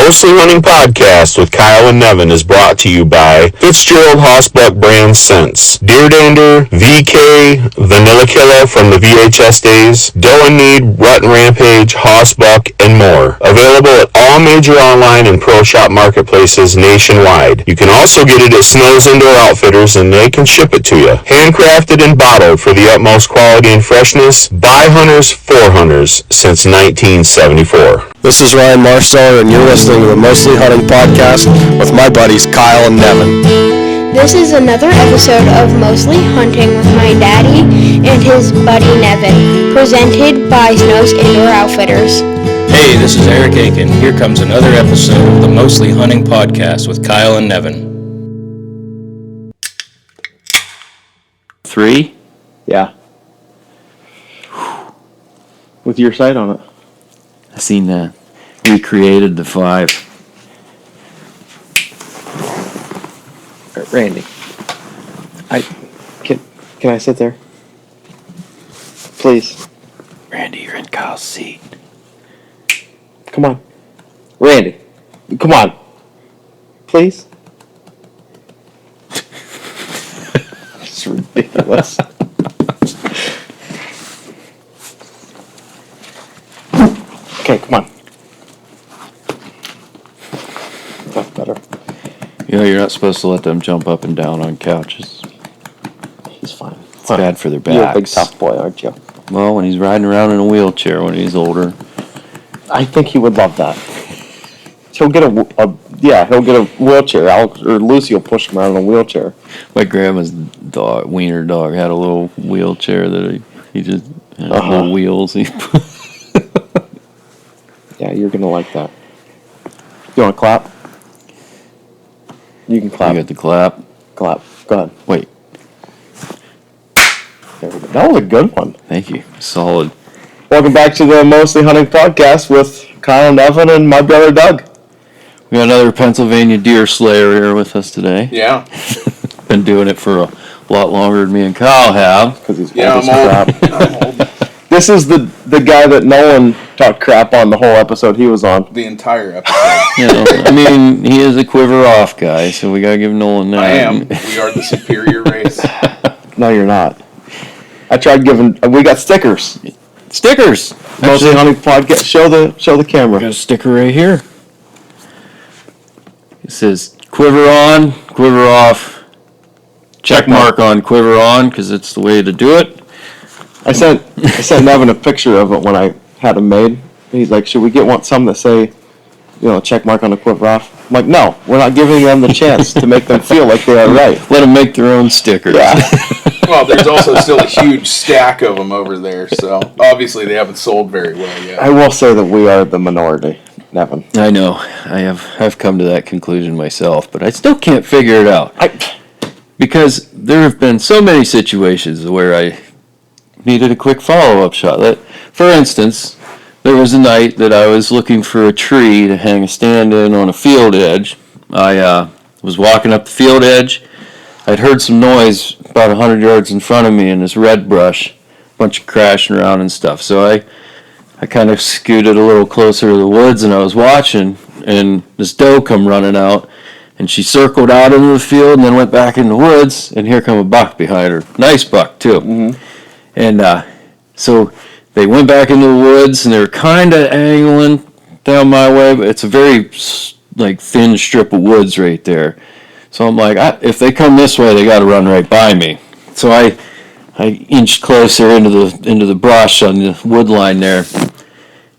Mostly Hunting Podcast with Kyle and Nevin is brought to you by Fitzgerald Hossbuck Brand Scents, Deer Dander, VK, Vanilla Killer from the VHS days, Doe and Need, Rut and Rampage, Hossbuck, and more. Available at all major online and pro shop marketplaces nationwide. You can also get it at Snow's Indoor Outfitters and they can ship it to you. Handcrafted and bottled for the utmost quality and freshness by hunters for hunters since 1974. This is Ryan Marsteller, and you're listening to the Mostly Hunting Podcast with my buddies Kyle and Nevin. This is another episode of Mostly Hunting with my daddy and his buddy Nevin, presented by Snow's Indoor Outfitters. Hey, this is Eric Aiken. Here comes another episode of the Mostly Hunting Podcast with Kyle and Nevin. 3? Yeah. With your sight on it. I seen that. We created the 5. Randy, can I sit there? Please. Randy, you're in Kyle's seat. Come on. Randy, come on. Please. It's ridiculous. Okay, come on. That's better. You know, you're not supposed to let them jump up and down on couches. He's fine. It's bad for their backs. You're a big tough boy, aren't you? Well, when he's riding around in a wheelchair when he's older. I think he would love that. He'll get he'll get a wheelchair. Or Lucy will push him around in a wheelchair. My grandma's dog, wiener dog, had a little wheelchair that he just had little wheels. Yeah, you're gonna like that. You want to clap? You can clap. You got the clap. Clap. Go ahead. Wait. There we go. That was a good one. Thank you. Solid. Welcome back to the Mostly Hunting Podcast with Kyle and Evan and my brother Doug. We got another Pennsylvania deer slayer here with us today. Yeah. Been doing it for a lot longer than me and Kyle have. Because he's Yeah, old I'm as crap. I'm old. This is the guy that Nolan talked crap on the whole episode he was on. The entire episode. You know, I mean, he is a quiver off guy, so we gotta give Nolan that. I am. We are the superior race. No, you're not. I tried giving. We got stickers. Stickers. Mostly Hunting Podcast. Show the camera. Got a sticker right here. It says quiver on, quiver off. Check mark on quiver on because it's the way to do it. I sent Nevin a picture of it when I had him made. He's like, "Should we get some that say, check mark on the quiver off?" I'm like, "No, we're not giving them the chance to make them feel like they are right." Let them make their own stickers. Yeah. Well, there's also still a huge stack of them over there, so obviously they haven't sold very well yet. I will say that we are the minority, Nevin. I know. I've come to that conclusion myself, but I still can't figure it out. Because there have been so many situations where I needed a quick follow-up shot. For instance, there was a night that I was looking for a tree to hang a stand in on a field edge. I was walking up the field edge. I'd heard some noise about 100 yards in front of me in this red brush, a bunch of crashing around and stuff. So I kind of scooted a little closer to the woods and I was watching, and this doe come running out, and she circled out into the field and then went back in the woods, and here come a buck behind her. Nice buck, too. Mm-hmm. And so they went back into the woods, and they were kind of angling down my way, but it's a very thin strip of woods right there. So I'm like, if they come this way, they got to run right by me. So I inched closer into the brush on the wood line there,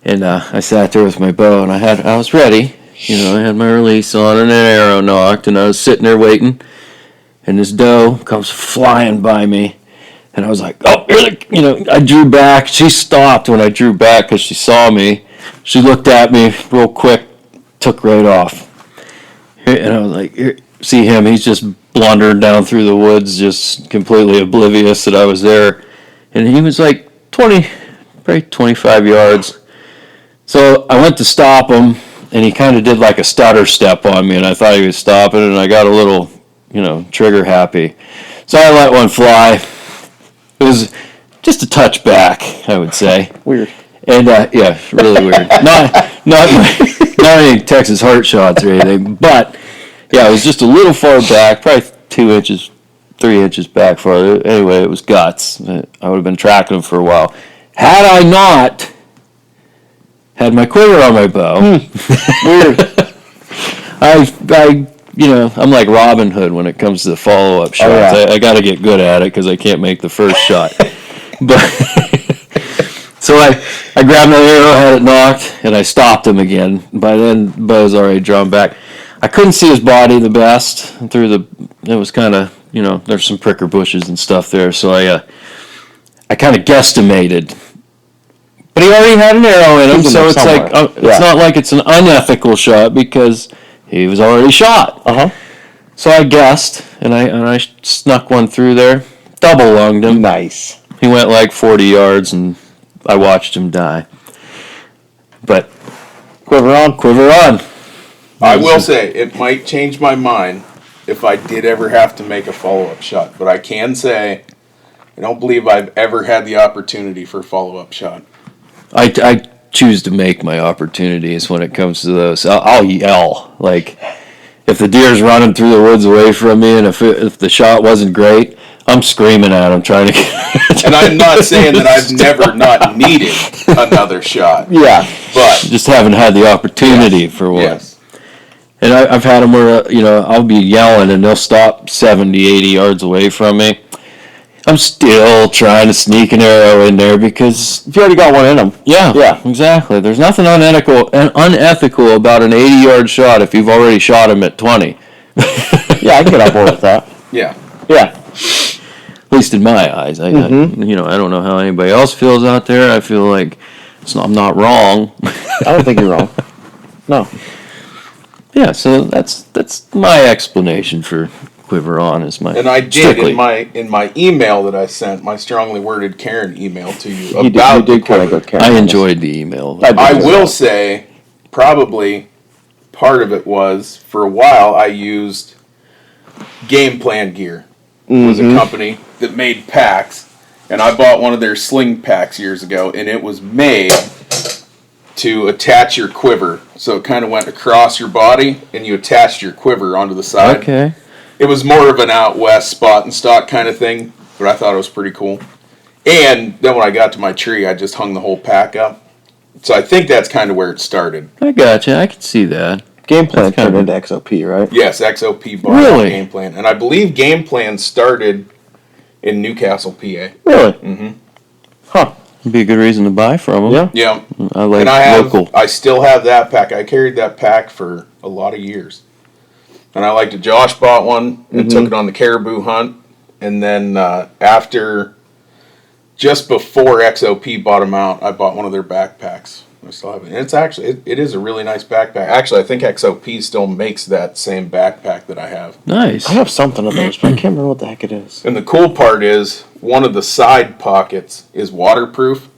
and I sat there with my bow, and I was ready. I had my release on and an arrow nocked, and I was sitting there waiting, and this doe comes flying by me. And I was like, oh, I drew back. She stopped when I drew back because she saw me. She looked at me real quick, took right off. And I was like, see him, he's just blundering down through the woods, just completely oblivious that I was there. And he was like probably 25 yards. So I went to stop him, and he kind of did like a stutter step on me, and I thought he was stopping, and I got a little, trigger happy. So I let one fly. It was just a touch back, I would say. Weird. And yeah, really weird. Not any Texas heart shots or anything, but yeah, it was just a little far back, probably 2 inches, 3 inches back farther. Anyway, it was guts. I would have been tracking them for a while. Had I not had my quiver on my bow, Weird. I'm like Robin Hood when it comes to the follow-up shots. yeah. I got to get good at it because I can't make the first shot. But so I grabbed my arrow, had it knocked, and I stopped him again. By then, bow was already drawn back. I couldn't see his body the best it was kind of, there's some pricker bushes and stuff there, so I kind of guesstimated. But he already had an arrow in him, so it's like it's not like it's an unethical shot because he was already shot. So I guessed, and I snuck one through there, double lunged him. Nice. He went like 40 yards, and I watched him die. But Quiver on. quiver on. I will say, it might change my mind if I did ever have to make a follow-up shot. But I can say, I don't believe I've ever had the opportunity for a follow-up shot. I choose to make my opportunities when it comes to those. I'll yell. Like, if the deer's running through the woods away from me, and if the shot wasn't great, I'm screaming at him, trying to get... And I'm not saying that I've never not needed another shot. Yeah. But just haven't had the opportunity for one. yes. And I've had them where, I'll be yelling and they'll stop 70, 80 yards away from me. I'm still trying to sneak an arrow in there because... You already got one in them. Yeah, exactly. There's nothing unethical about an 80-yard shot if you've already shot him at 20. Yeah, I can get on board with that. Yeah. Yeah. At least in my eyes. I don't know how anybody else feels out there. I feel like I'm not wrong. I don't think you're wrong. No. Yeah, so that's my explanation for quiver on is my. And I did strictly. in my email that I sent, my strongly worded Karen email to you You about did kind of go Karen. I enjoyed the email. I will say, probably part of it was, for a while I used Game Plan Gear. It was a company that made packs, and I bought one of their sling packs years ago, and it was made to attach your quiver. So it kind of went across your body, and you attached your quiver onto the side. Okay. It was more of an out west spot and stock kind of thing, but I thought it was pretty cool. And then when I got to my tree, I just hung the whole pack up. So I think that's kind of where it started. I gotcha. I can see that. Game Plan That's kind turned of- into XOP, right? Yes, XOP bought Really? Game Plan. And I believe Game Plan started in Newcastle, PA. Really? Mm-hmm. Huh. It'd be a good reason to buy from them. Yeah. I like And I local. I still have that pack. I carried that pack for a lot of years. And I liked it. Josh bought one and took it on the caribou hunt. And then just before XOP bought them out, I bought one of their backpacks. I still have it. And it's actually, it is a really nice backpack. Actually, I think XOP still makes that same backpack that I have. Nice. I have something of those, but I can't remember what the heck it is. And the cool part is, one of the side pockets is waterproof.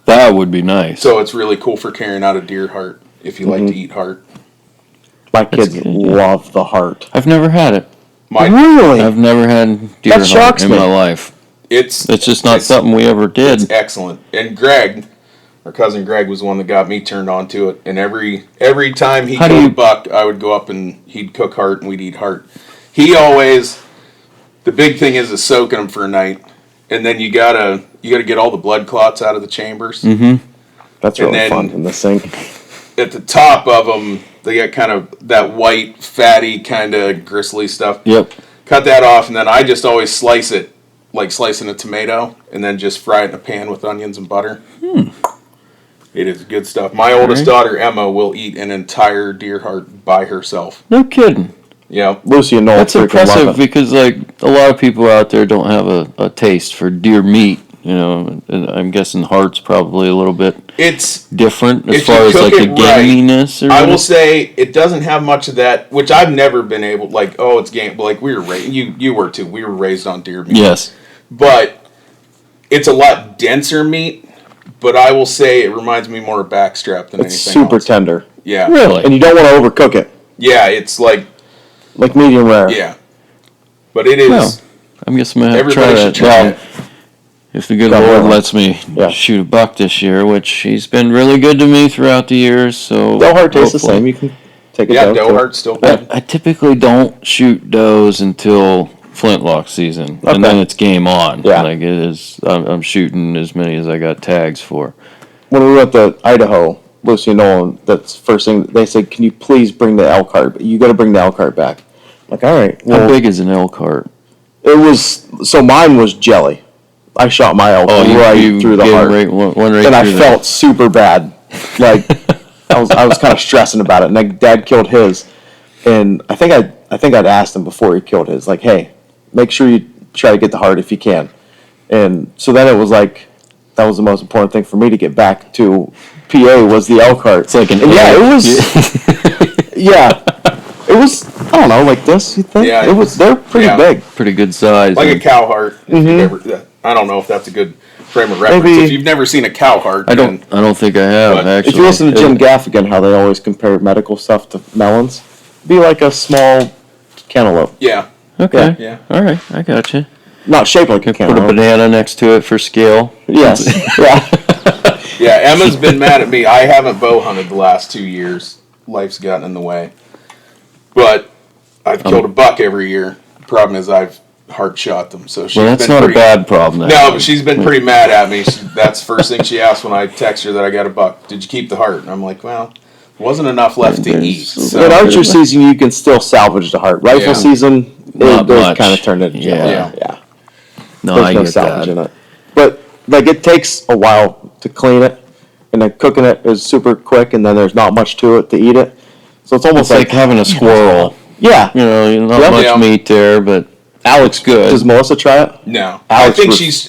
That would be nice. So it's really cool for carrying out a deer heart if you like to eat heart. My kids good, yeah. love the heart. I've never had it. Really? I've never had deer That heart shocks in me. my life. It's just not something we ever did. It's excellent. And Greg, our cousin Greg, was the one that got me turned on to it. And every time he killed buck, I would go up and he'd cook heart and we'd eat heart. He always, the big thing is soaking them for a night, and then you gotta get all the blood clots out of the chambers. Mm-hmm. That's And really then- fun in the sink. At the top of them, they got kind of that white, fatty, kind of gristly stuff. Yep. Cut that off, and then I just always slice it like slicing a tomato, and then just fry it in a pan with onions and butter. It is good stuff. My oldest daughter, Emma, will eat an entire deer heart by herself. No kidding. Yeah. Lucy and Noel That's freaking impressive love it. because like a lot of people out there don't have a taste for deer meat. And I'm guessing heart's probably a little bit It's, different as if far you as cook like the it right, gaminess. Or I will whatever. say, it doesn't have much of that, which I've never been able, like, oh, it's game, like we were raised, you were too, we were raised on deer meat. Yes. But it's a lot denser meat, but I will say it reminds me more of backstrap than It's anything super else. tender. Yeah. Really. And you don't want to overcook it. Yeah, it's like, Like medium rare. yeah. But it is, Well, I guess I'm gonna have to try everybody should that. try Well, it. if the good Yeah, Lord yeah. lets me Yeah. shoot a buck this year, which he's been really good to me throughout the years. So Doe heart tastes the hopefully- same. You can take a Yeah, doe. doe too. heart's still good. I typically don't shoot does until flintlock season, Okay. and then it's game on. Yeah. Like it is, I'm shooting as many as I got tags for. When we went to Idaho, Lucy and Nolan, that's first thing they said. Can you please bring the elk heart? You got to bring the elk heart back. I'm like, all right. How Well, big is an elk heart? it was so mine was jelly. I shot my elk right through the get heart, one right and I through felt super bad. Like I was kind of stressing about it. And like Dad killed his, and I think I'd asked him before he killed his, like, hey, make sure you try to get the heart if you can. And so then it was like that was the most important thing for me to get back to PA was the elk heart. It's like an and yeah, egg. it was yeah, it was I don't know like this. You think Yeah, they're pretty yeah. big. Pretty good size. Like a and- cow heart. If you've ever, I don't know if that's a good frame of reference. Maybe- If you've never seen a cow heart, I don't think I have But actually. If you listen to Jim Gaffigan, how they always compare medical stuff to melons, be like a small cantaloupe, Yeah. Okay. Yeah. All right, I got you. not shaped like a Put a cantaloupe. banana next to it for scale. Yes, yeah. Yeah, Emma's been mad at me. I haven't bow hunted the last 2 years. Life's gotten in the way. But I've killed a buck every year. The problem is I've heart shot them. So she's Well, that's been not pretty, a bad problem. No, but she's been pretty mad at me. That's the first thing she asked when I text her that I got a buck. Did you keep the heart? And I'm like, well, wasn't enough left to eat. So, In archer season, you can still salvage the heart. Rifle Yeah. season, Not they've much. kind of turned into jello. Yeah. Yeah. No, There's I no get salvage that. in it. But like it takes a while to clean it, and then cooking it is super quick, and then there's not much to it to eat it. So it's almost It's like having a squirrel. yeah. You know, not Yep. much Yeah. meat there, but Alex good. Does Melissa try it? no. Alex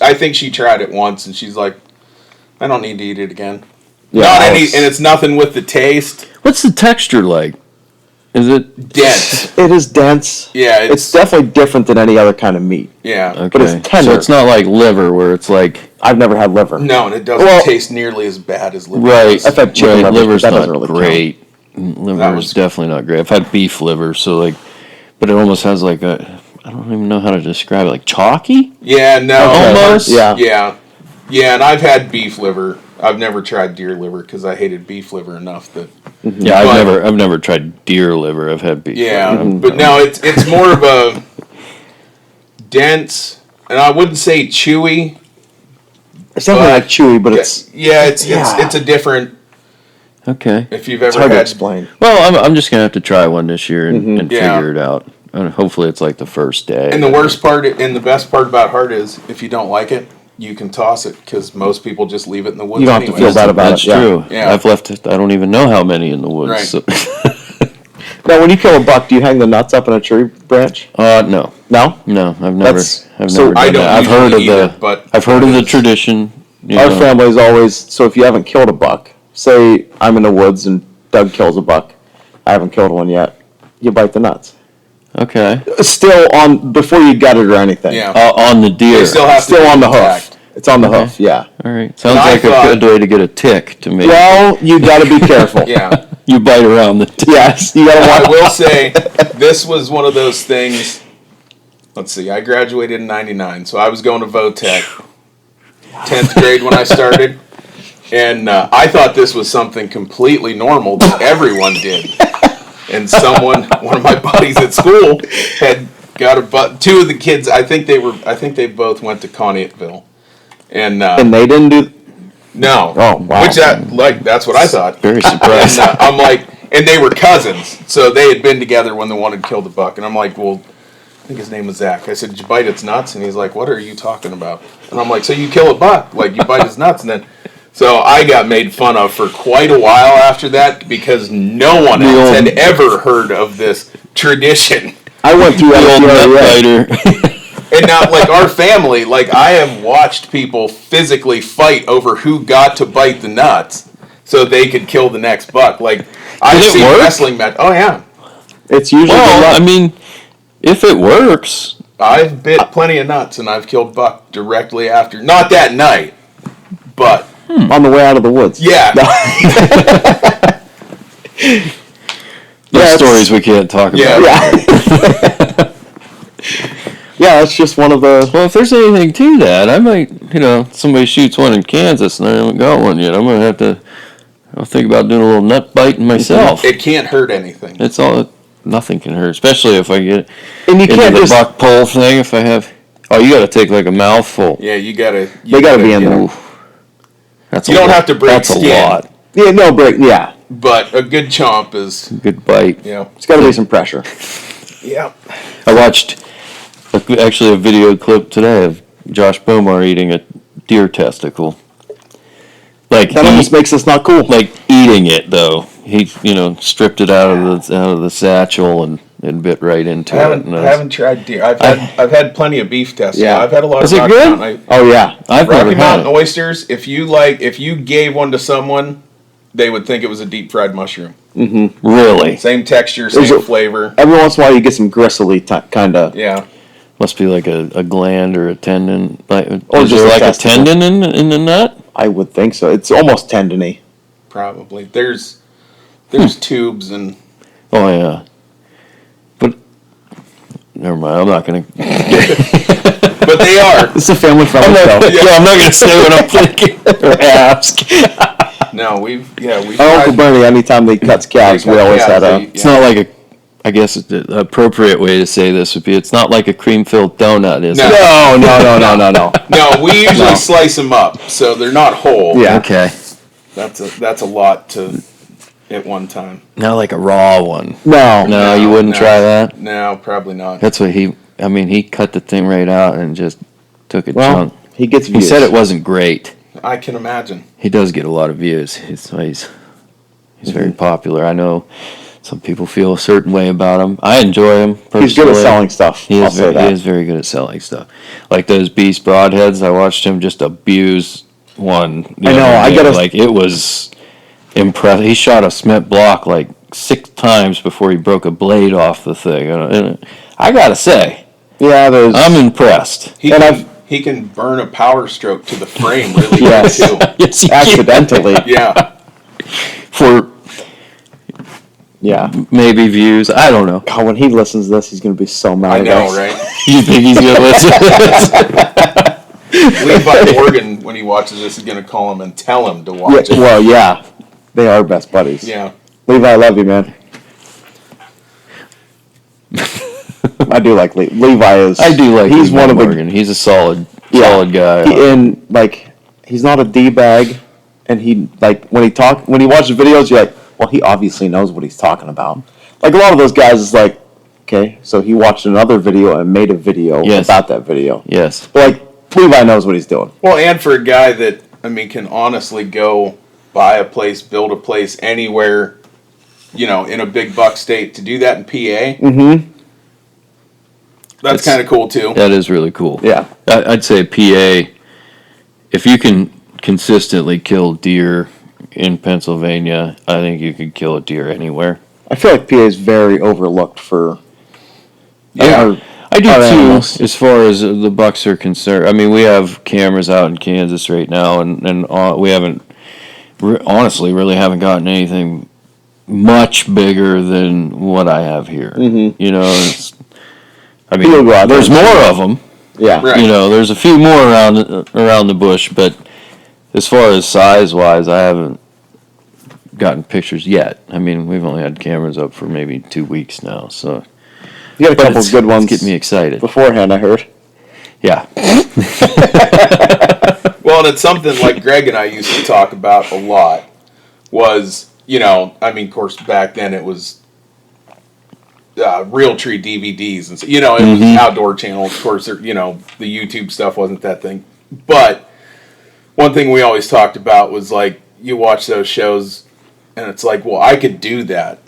I think she tried it once and she's like, I don't need to eat it again. Yeah, Not any, Alex- and it's nothing with the taste. What's the texture like? Is it Dense. It is dense. Yeah, It's definitely different than any other kind of meat. yeah. okay? But it's tender. So it's not like liver where it's like I've never had liver. No, and it doesn't Well- taste nearly as bad as liver. right. does. I've had chicken right, liver, but liver's that not doesn't really great. Liver That is was- definitely not great. I've had beef liver, so like, but it almost has like a I don't even know how to describe it, like chalky. Yeah, no. Almost? Yeah. Yeah. Yeah, and I've had beef liver. I've never tried deer liver because I hated beef liver enough that. Yeah, But- I've never tried deer liver. I've had beef. Yeah, liver. but no, it's more of a dense, and I wouldn't say chewy. It's definitely But- like chewy, but it's It's a different. Okay. If you've it's ever hard to had, explain. Well, I'm just gonna have to try one this year and Yeah. figure it out. And hopefully, it's like the first day. and the worst part and the best part about heart is if you don't like it, you can toss it because most people just leave it in the woods. You don't have to anyways. feel bad about That's it. Yeah. true. Yeah. I've left. I don't even know how many in the woods. Right. So. Now, when you kill a buck, do you hang the nuts up in a tree branch? No, No. no, I've never. That's- I've so never done I don't that. I've heard of usually the. either, but I've heard of the it's- tradition. You Our know. family's always so. If you haven't killed a buck, say I'm in the woods and Doug kills a buck, I haven't killed one yet. You bite the nuts. Okay. Still on before you gut it or anything. Yeah, On the deer. they still have to Still be on the hoof. intact. It's on the Okay. hoof. Yeah. All right. Sounds And I like a thought- good way to get a tick to me. Well, you got to be careful. Yeah. You bite around the tick. Yes, you got to I watch. will say, this was one of those things. Let's see, I graduated in '99, so I was going to Votech, 10th grade when I started, and I thought this was something completely normal that everyone did. And one of my buddies at school, had got two of the kids. I think they both went to Conneautville, and And they didn't do. no, Oh, wow. that's what I thought. Very surprised. And I'm like, and they were cousins, so they had been together when the one had killed a buck. And I'm like, well, I think his name was Zach. I said, did you bite its nuts? And he's like, what are you talking about? And I'm like, so you kill a buck, like you bite his nuts, and then. So I got made fun of for quite a while after that because no one else had ever heard of this tradition. I went through The old that. nut biter. And now, like, our family, like, I have watched people physically fight over who got to bite the nuts so they could kill the next buck. Like, I've it seen work? wrestling match. Oh, yeah. It's usually Well, the I luck. mean, if it works, I've bit plenty of nuts, and I've killed buck directly after. Not that night, but, on the way out of the woods. yeah. there's it's- stories we can't talk about. Yeah. Yeah. Yeah, Yeah, it's just one of the. Well, if there's anything to that, I might, somebody shoots one in Kansas and I haven't got one yet. I'm going to have to, I'll think about doing a little nut biting myself. It can't hurt anything. It's all, nothing can hurt, especially if I get And you into can't the just. buck pole thing. If I have, you got to take like a mouthful. Yeah, you gotta. They gotta be in there. Ooh. That's You don't have to break That's skin. a lot. Yeah, no break. Yeah, But a good chomp is, Good bite. it's got to be some pressure. yeah. I watched actually a video clip today of Josh Bomar eating a deer testicle. Like That almost makes us not cool. like eating it though. He stripped it out of the satchel and bit right into I it. haven't tried deer. I've had plenty of beef tests. Yeah. I've had a lot Is of it Rocky good? Mountain. Oh yeah, I've never Rocky had Mountain it. oysters. If you gave one to someone, they would think it was a deep fried mushroom. Really? Same texture, There's same a- flavor. every once in a while you get some gristly kind of. Yeah. Must be like a gland or a tendon. Like, Or is just there a like testicle. a tendon in the nut? I would think so. It's almost tendony. Probably. There's tubes and Oh yeah. But never mind. I'm not gonna. but they are. It's a family friendly show. I'm not gonna say what I'm thinking or ask. No, we've Our Uncle Bernie, anytime they cuts calves, we always had a. It's not like I guess the appropriate way to say this would be, it's not like a cream-filled donut, is No. it? No. No, we usually slice them up, so they're not whole. Yeah. Okay. That's a lot to at one time. Not like a raw one. No. You wouldn't try that? No, probably not. That's what he cut the thing right out and just took a Well, chunk. he gets He views. said it wasn't great. I can imagine. He does get a lot of views. He's very popular. I know some people feel a certain way about him. I enjoy him personally. He's good at selling stuff. He I'll is, say that. he is very good at selling stuff. Like those beast broadheads, I watched him just abuse one. I know, I gotta- Like, it was impressive. He shot a cement block like 6 times before he broke a blade off the thing. And I gotta say, Yeah, there's. I'm impressed. He can burn a power stroke to the frame really Yes. good too. Yes, he can. accidentally. Yeah. For Yeah. maybe views. I don't know. God, when he listens to this, he's gonna be so mad. I at know, us. right? You think he's gonna listen to this? Levi Morgan, when he watches this, is going to call him and tell him to Yeah, watch it. well, yeah, they are best buddies. Yeah. Levi, I love you, man. I do like Levi. Is I do like he's Levi one of Morgan. He's a solid Yeah. guy. and like he's not a d bag, and he like when he watches videos, you're like, well, he obviously knows what he's talking about. Like a lot of those guys is like, okay, so he watched another video and made a video Yes. about that video. Yes. But like Levi knows what he's doing. Well, and for a guy that, can honestly go buy a place, build a place anywhere, in a big buck state, to do that in PA, that's kind of cool too. That is really cool. Yeah. I'd say PA, if you can consistently kill deer in Pennsylvania, I think you could kill a deer anywhere. I feel like PA is very overlooked for. Yeah. I do Our too, animals. as far as the bucks are concerned. I mean, we have cameras out in Kansas right now, and we haven't, honestly, really haven't gotten anything much bigger than what I have here. Mm-hmm. It's, People go out there there's and more of them. Yeah. Right. There's a few more around the bush, but as far as size-wise, I haven't gotten pictures yet. We've only had cameras up for maybe 2 weeks now, so. You got a But couple it's good ones. Get me excited. Beforehand, I heard. Yeah. Well, and it's something like Greg and I used to talk about a lot. Was of course, back then it was Real Tree DVDs, and it was Outdoor Channel. Of course, the YouTube stuff wasn't that thing. But one thing we always talked about was like you watch those shows, and it's like, well, I could do that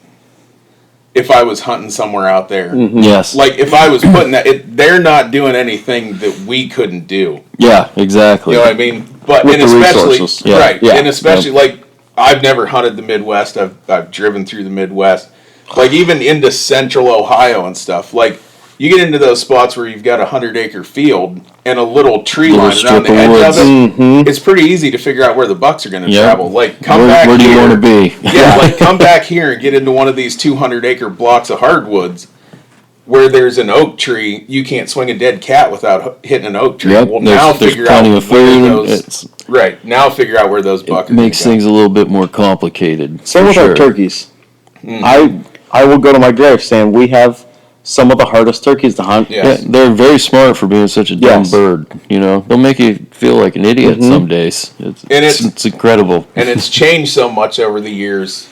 if I was hunting somewhere out there. Yes. Like if I was putting they're not doing anything that we couldn't do. Yeah, exactly. You know what I mean? But With and the especially resources. Yeah. right, Yeah. and especially like I've never hunted the Midwest. I've driven through the Midwest, like even into Central Ohio and stuff. Like you get into those spots where you've got a 100-acre field and a little tree Little line around strip the of edge woods. of it. Mm-hmm. It's pretty easy to figure out where the bucks are going to Yep. travel. Like come back Where do you here. want to be? Yeah, like come back here and get into one of these 200-acre blocks of hardwoods. where there's an oak tree, you can't swing a dead cat without hitting an oak tree. Yep, Well, there's now figure out plenty of where food. those. Right now, figure out where those bucks. It makes things a little bit more complicated. Same with our turkeys. I will go to my grave saying we have some of the hardest turkeys to hunt. Yes. Yeah, they're very smart for being such a dumb bird. You know, they'll make you feel like an idiot some days. It's incredible. And it's changed so much over the years.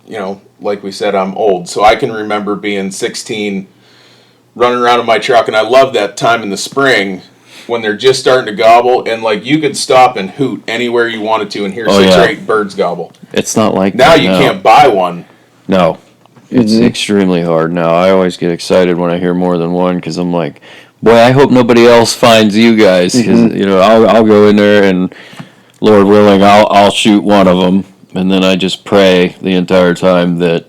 You know, like we said, I'm old, so I can remember being 16, running around in my truck, and I love that time in the spring when they're just starting to gobble, and like you could stop and hoot anywhere you wanted to and hear six or eight birds gobble. It's not like now that you can't buy one. No, it's extremely hard now. I always get excited when I hear more than one because I'm like, boy, I hope nobody else finds you guys because you know I'll go in there and Lord willing I'll shoot one of them and then I just pray the entire time that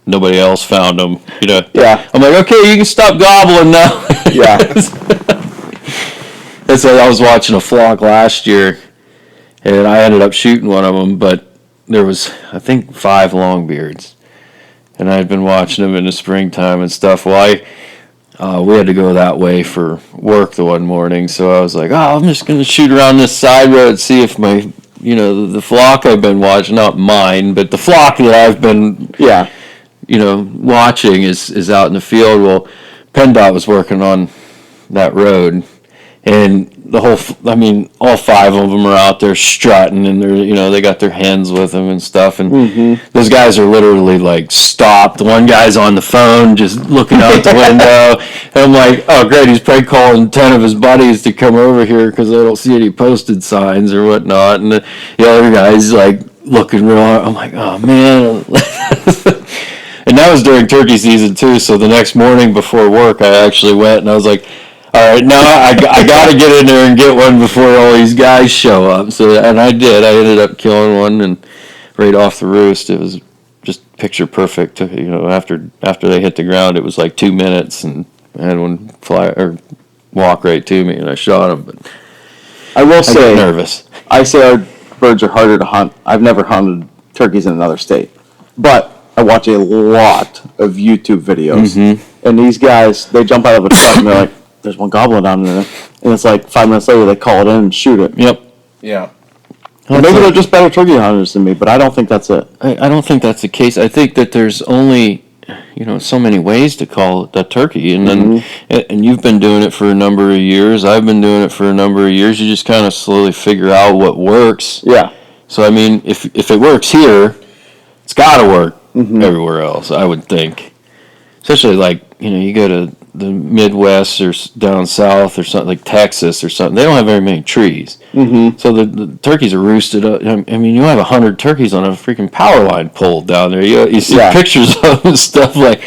nobody else found them. You know, I'm like, okay, you can stop gobbling now. That's like I was watching a flock last year, and I ended up shooting one of them, but there was, I think, 5 longbeards, and I had been watching them in the springtime and stuff. Well, we had to go that way for work the one morning, so I was like, I'm just going to shoot around this side road and see if my, you know, the flock I've been watching, not mine, but the flock that I've been, you know, watching is out in the field. Well, PennDOT was working on that road, and all 5 of them are out there strutting, and they're, you know, they got their hens with them and stuff, and those guys are literally like stopped. One guy's on the phone just looking out the window, and I'm like, oh great, he's probably calling 10 of his buddies to come over here because they don't see any posted signs or whatnot, and the other guy's like looking real hard. I'm like, oh man. And that was during turkey season too, so the next morning before work I actually went and I was like, all right, now I got to get in there and get one before all these guys show up. So, and I did. I ended up killing one and right off the roost. It was just picture perfect. You know, after they hit the ground, it was like 2 minutes, and I had one fly or walk right to me, and I shot him. But I will say, nervous. I say our birds are harder to hunt. I've never hunted turkeys in another state, but I watch a lot of YouTube videos, and these guys, they jump out of a truck and they're like, there's one gobbler down there, and it's like 5 minutes later they call it in and shoot it. Yep. Yeah. And maybe they're just better turkey hunters than me, but I don't think that's it. I don't think that's the case. I think that there's only, you know, so many ways to call it that turkey, and then and you've been doing it for a number of years. I've been doing it for a number of years. You just kind of slowly figure out what works. Yeah. So I mean, if it works here, it's got to work everywhere else, I would think. Especially like, you know, you go to the Midwest or down south or something like Texas or something, they don't have very many trees. So the turkeys are roosted up. I mean, you have 100 turkeys on a freaking power line pole down there. You see pictures of them and stuff like,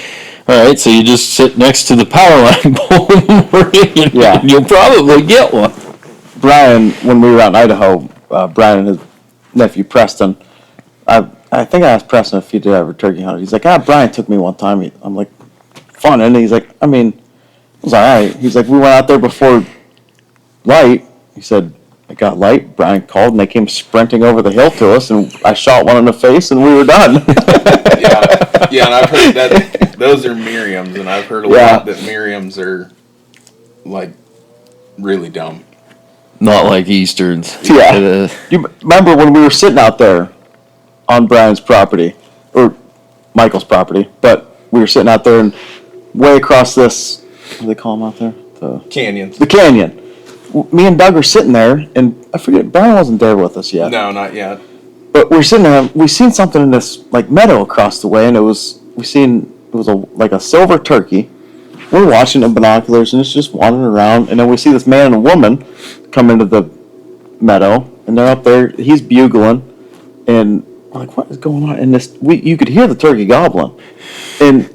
all right, so you just sit next to the power line pole in the morning and you'll probably get one. Brian, when we were out in Idaho, Brian and his nephew Preston, I think I asked Preston if he did ever turkey hunt. He's like, Brian took me one time. I'm like, fun, and he's like, I mean, it was all right. He's like, we went out there before light. He said, it got light. Brian called, and they came sprinting over the hill to us, and I shot one in the face, and we were done. Yeah, and I've heard that those are Miriams, and I've heard a lot that Miriams are like really dumb. Not like Easterns. Yeah. You remember when we were sitting out there on Brian's property, or Michael's property, but we were sitting out there and way across this, what do they call them out there? The Canyons. The canyon. Me and Doug are sitting there, and I forget, Brian wasn't there with us yet. No, not yet. But we're sitting there, we seen something in this like meadow across the way, and it was like a silver turkey. We're watching it in binoculars, and it's just wandering around, and then we see this man and a woman come into the meadow, and they're up there, he's bugling, and we're like, what is going on? And you could hear the turkey gobbling. And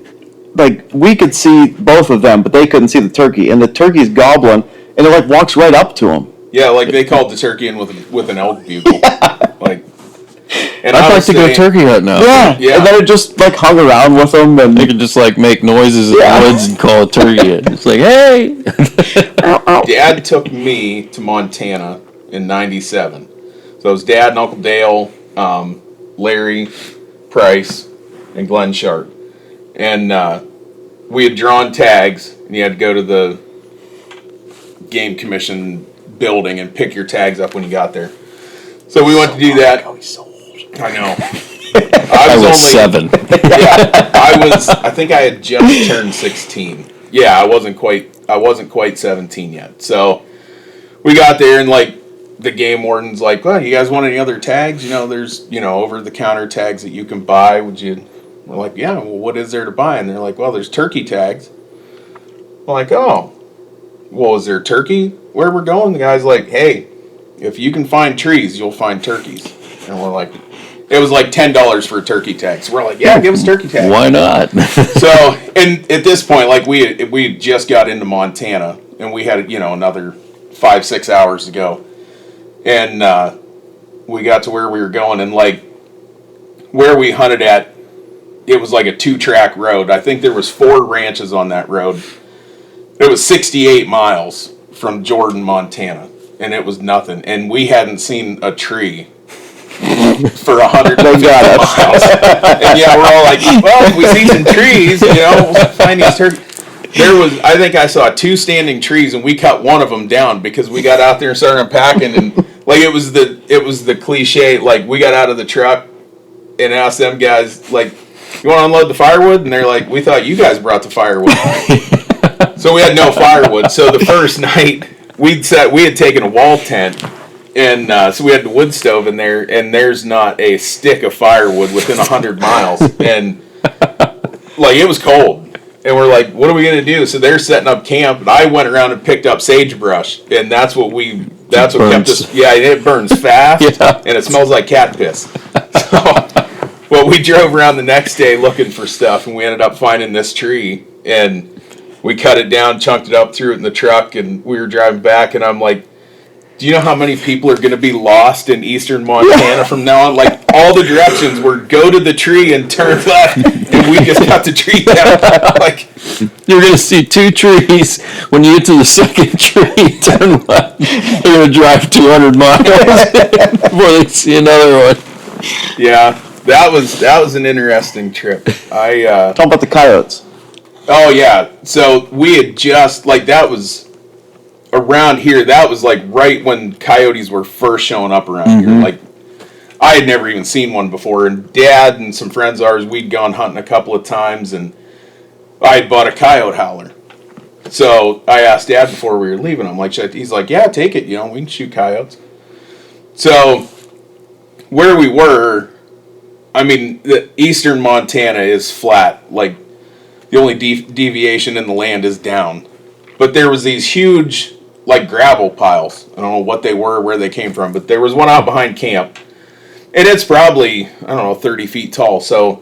like we could see both of them, but they couldn't see the turkey. And the turkey's gobbling, and it like walks right up to him. Yeah, like they called the turkey in with an elk bugle. Like, and I'd like to go turkey hunt now. Yeah. And then it just like hung around with them, and they could just like make noises in the woods and call a turkey. It's like, hey. Dad took me to Montana in '97. So it was Dad and Uncle Dale, Larry, Price, and Glenn Sharp. And we had drawn tags, and you had to go to the game commission building and pick your tags up when you got there. So we went to do that. Oh, he's so old. I know. I was only 7. Yeah, I think I had just turned 16. Yeah, I wasn't quite 17 yet. So we got there, and like the game warden's like, "Well, you guys want any other tags? You know, there's over the counter tags that you can buy. Would you?" We're like, "Yeah. Well, what is there to buy?" And they're like, "Well, there's turkey tags." I'm like, "Oh, well, is there turkey where we're going?" The guy's like, "Hey, if you can find trees, you'll find turkeys." And we're like, it was like $10 for a turkey tag. So we're like, "Yeah, give us turkey tags." Why not? So, and at this point, like we just got into Montana, and we had another 5-6 hours to go, and we got to where we were going, and like where we hunted at, it was like a 2-track road. I think there was 4 ranches on that road. It was 68 miles from Jordan, Montana, and it was nothing. And we hadn't seen a tree for 150 miles. And yeah, we're all like, well, if we see some trees, we'll find these turkeys. I think I saw 2 standing trees, and we cut one of them down because we got out there and started unpacking, and like it was the cliche, like we got out of the truck and asked them guys, like, "You want to unload the firewood?" And they're like, "We thought you guys brought the firewood." So we had no firewood. So the first night we had taken a wall tent, and so we had the wood stove in there, and there's not a stick of firewood within 100 miles, and like it was cold. And we're like, "What are we gonna do?" So they're setting up camp, and I went around and picked up sagebrush, and that's what kept us. Yeah, it burns fast, and it smells like cat piss. So, well, we drove around the next day looking for stuff, and we ended up finding this tree, and we cut it down, chunked it up, threw it in the truck, and we were driving back, and I'm like, "Do you know how many people are going to be lost in eastern Montana from now on?" Like, all the directions were go to the tree and turn left, and we just got the tree down. Like, You're going to see 2 trees. When you get to the second tree, turn left. You're going to drive 200 miles before they see another one. yeah, that was an interesting trip. Talk about the coyotes. Oh yeah, so we had just that was around here. That was like right when coyotes were first showing up around here. Like, I had never even seen one before, and Dad and some friends of ours, we'd gone hunting a couple of times, and I had bought a coyote howler. So I asked Dad before we were leaving. I'm like, he's like, "Yeah, take it. We can shoot coyotes." So where we were, I mean, the eastern Montana is flat. Like, the only deviation in the land is down. But there was these huge, like, gravel piles. I don't know what they were, where they came from, but there was one out behind camp. And it's probably, 30 feet tall. So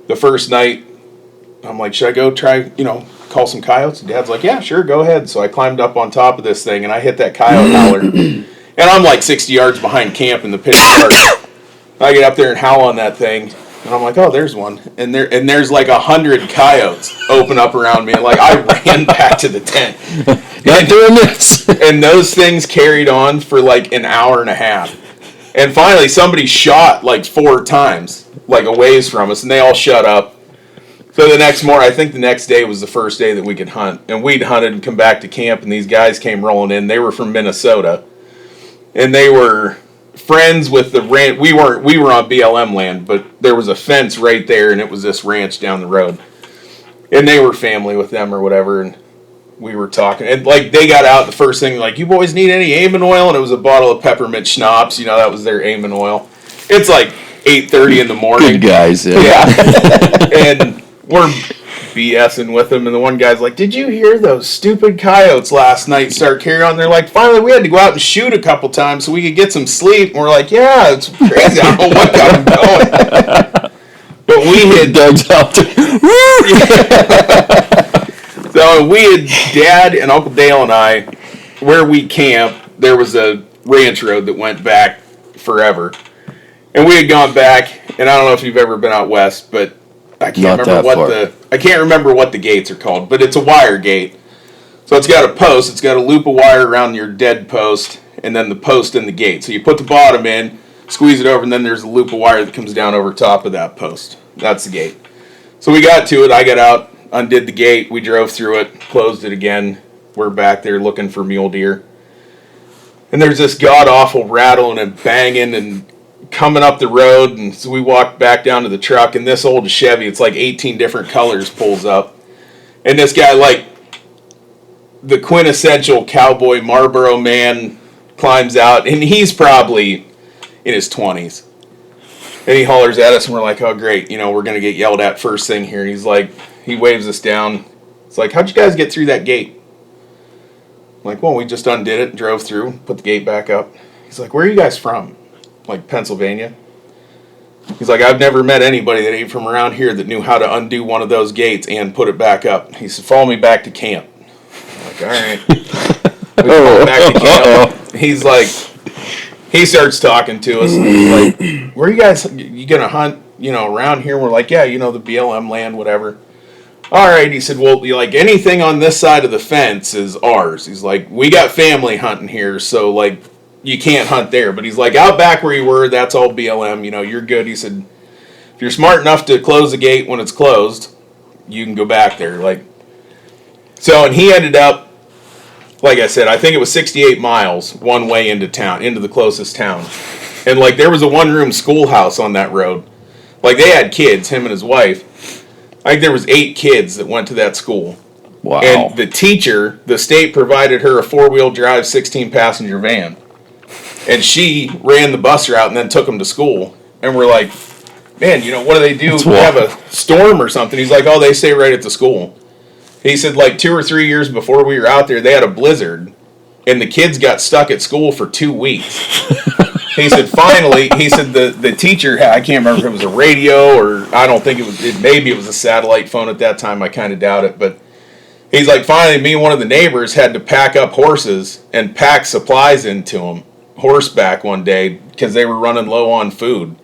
the first night, I'm like, "Should I go try, call some coyotes?" And Dad's like, "Yeah, sure, go ahead." So I climbed up on top of this thing, and I hit that coyote howler. And I'm like 60 yards behind camp in the pitch dark. I get up there and howl on that thing. And I'm like, "Oh, there's one." And there's like 100 coyotes open up around me. And like, I ran back to the tent. Not doing this. And those things carried on for like an hour and a half. And finally, somebody shot like 4 times, like a ways from us, and they all shut up. So the next morning, I think the next day was the first day that we could hunt. And we'd hunted and come back to camp, and these guys came rolling in. They were from Minnesota. And they were friends with the ranch. We were on BLM land, but there was a fence right there, and it was this ranch down the road. And they were family with them or whatever, and we were talking. And like, they got out, the first thing, like, "You boys need any Amen oil?" And it was a bottle of peppermint schnapps. That was their Amen oil. It's like 8:30 in the morning. Good guys, Yeah. And we're BSing with them, and the one guy's like, "Did you hear those stupid coyotes last night start carrying on?" They're like, "Finally, we had to go out and shoot a couple times so we could get some sleep." And we're like, "Yeah, it's crazy. I don't know what got them going." But we had Doug's out there. So we had Dad and Uncle Dale and I, where we camped, there was a ranch road that went back forever. And we had gone back, and I don't know if you've ever been out west, but I can't remember what the gates are called, but it's a wire gate. So it's got a post, it's got a loop of wire around your dead post, and then the post in the gate. So you put the bottom in, squeeze it over, and then there's a loop of wire that comes down over top of that post. That's the gate. So we got to it, I got out, undid the gate. We drove through it, closed it again. We're back there looking for mule deer. And there's this god-awful rattling and banging and coming up the road. And so we walked back down to the truck, and this old Chevy, it's like 18 different colors, pulls up. And this guy, like the quintessential cowboy Marlboro man, climbs out. And he's probably in his 20s. And he hollers at us, and we're like, oh, great. You know, we're going to get yelled at first thing here. He's like, he waves us down. It's like, how'd you guys get through that gate? I'm like, well, we just undid it, drove through, put the gate back up. He's like, where are you guys from? Like, Pennsylvania? He's like, I've never met anybody that ain't from around here that knew how to undo one of those gates and put it back up. He said, follow me back to camp. I'm like, all right. We go back to camp. He's like, he starts talking to us. And he's like, where are you guys, you going to hunt, you know, around here? We're like, yeah, you know, the BLM land, whatever. All right, he said, well, like, anything on this side of the fence is ours. He's like, we got family hunting here, so, like, you can't hunt there. But he's like, out back where you were, that's all BLM, you know, you're good. He said, if you're smart enough to close the gate when it's closed, you can go back there. Like, so, and he ended up, like I said, I think it was 68 miles one way into town, into the closest town. And, like, there was a one-room schoolhouse on that road. Like, they had kids, him and his wife. I think there was 8 kids that went to that school. Wow. And the teacher, the state provided her a 4-wheel drive, 16-passenger van. And she ran the bus route and then took them to school. And we're like, man, you know, what do they do? We have a storm or something. He's like, oh, they stay right at the school. He said, like, 2 or 3 years before we were out there, they had a blizzard. And the kids got stuck at school for 2 weeks. He said, finally, he said the teacher, I can't remember if it was a radio or I don't think it was, maybe it was a satellite phone at that time. I kind of doubt it. But he's like, finally, me and one of the neighbors had to pack up horses and pack supplies into them, horseback one day, because they were running low on food.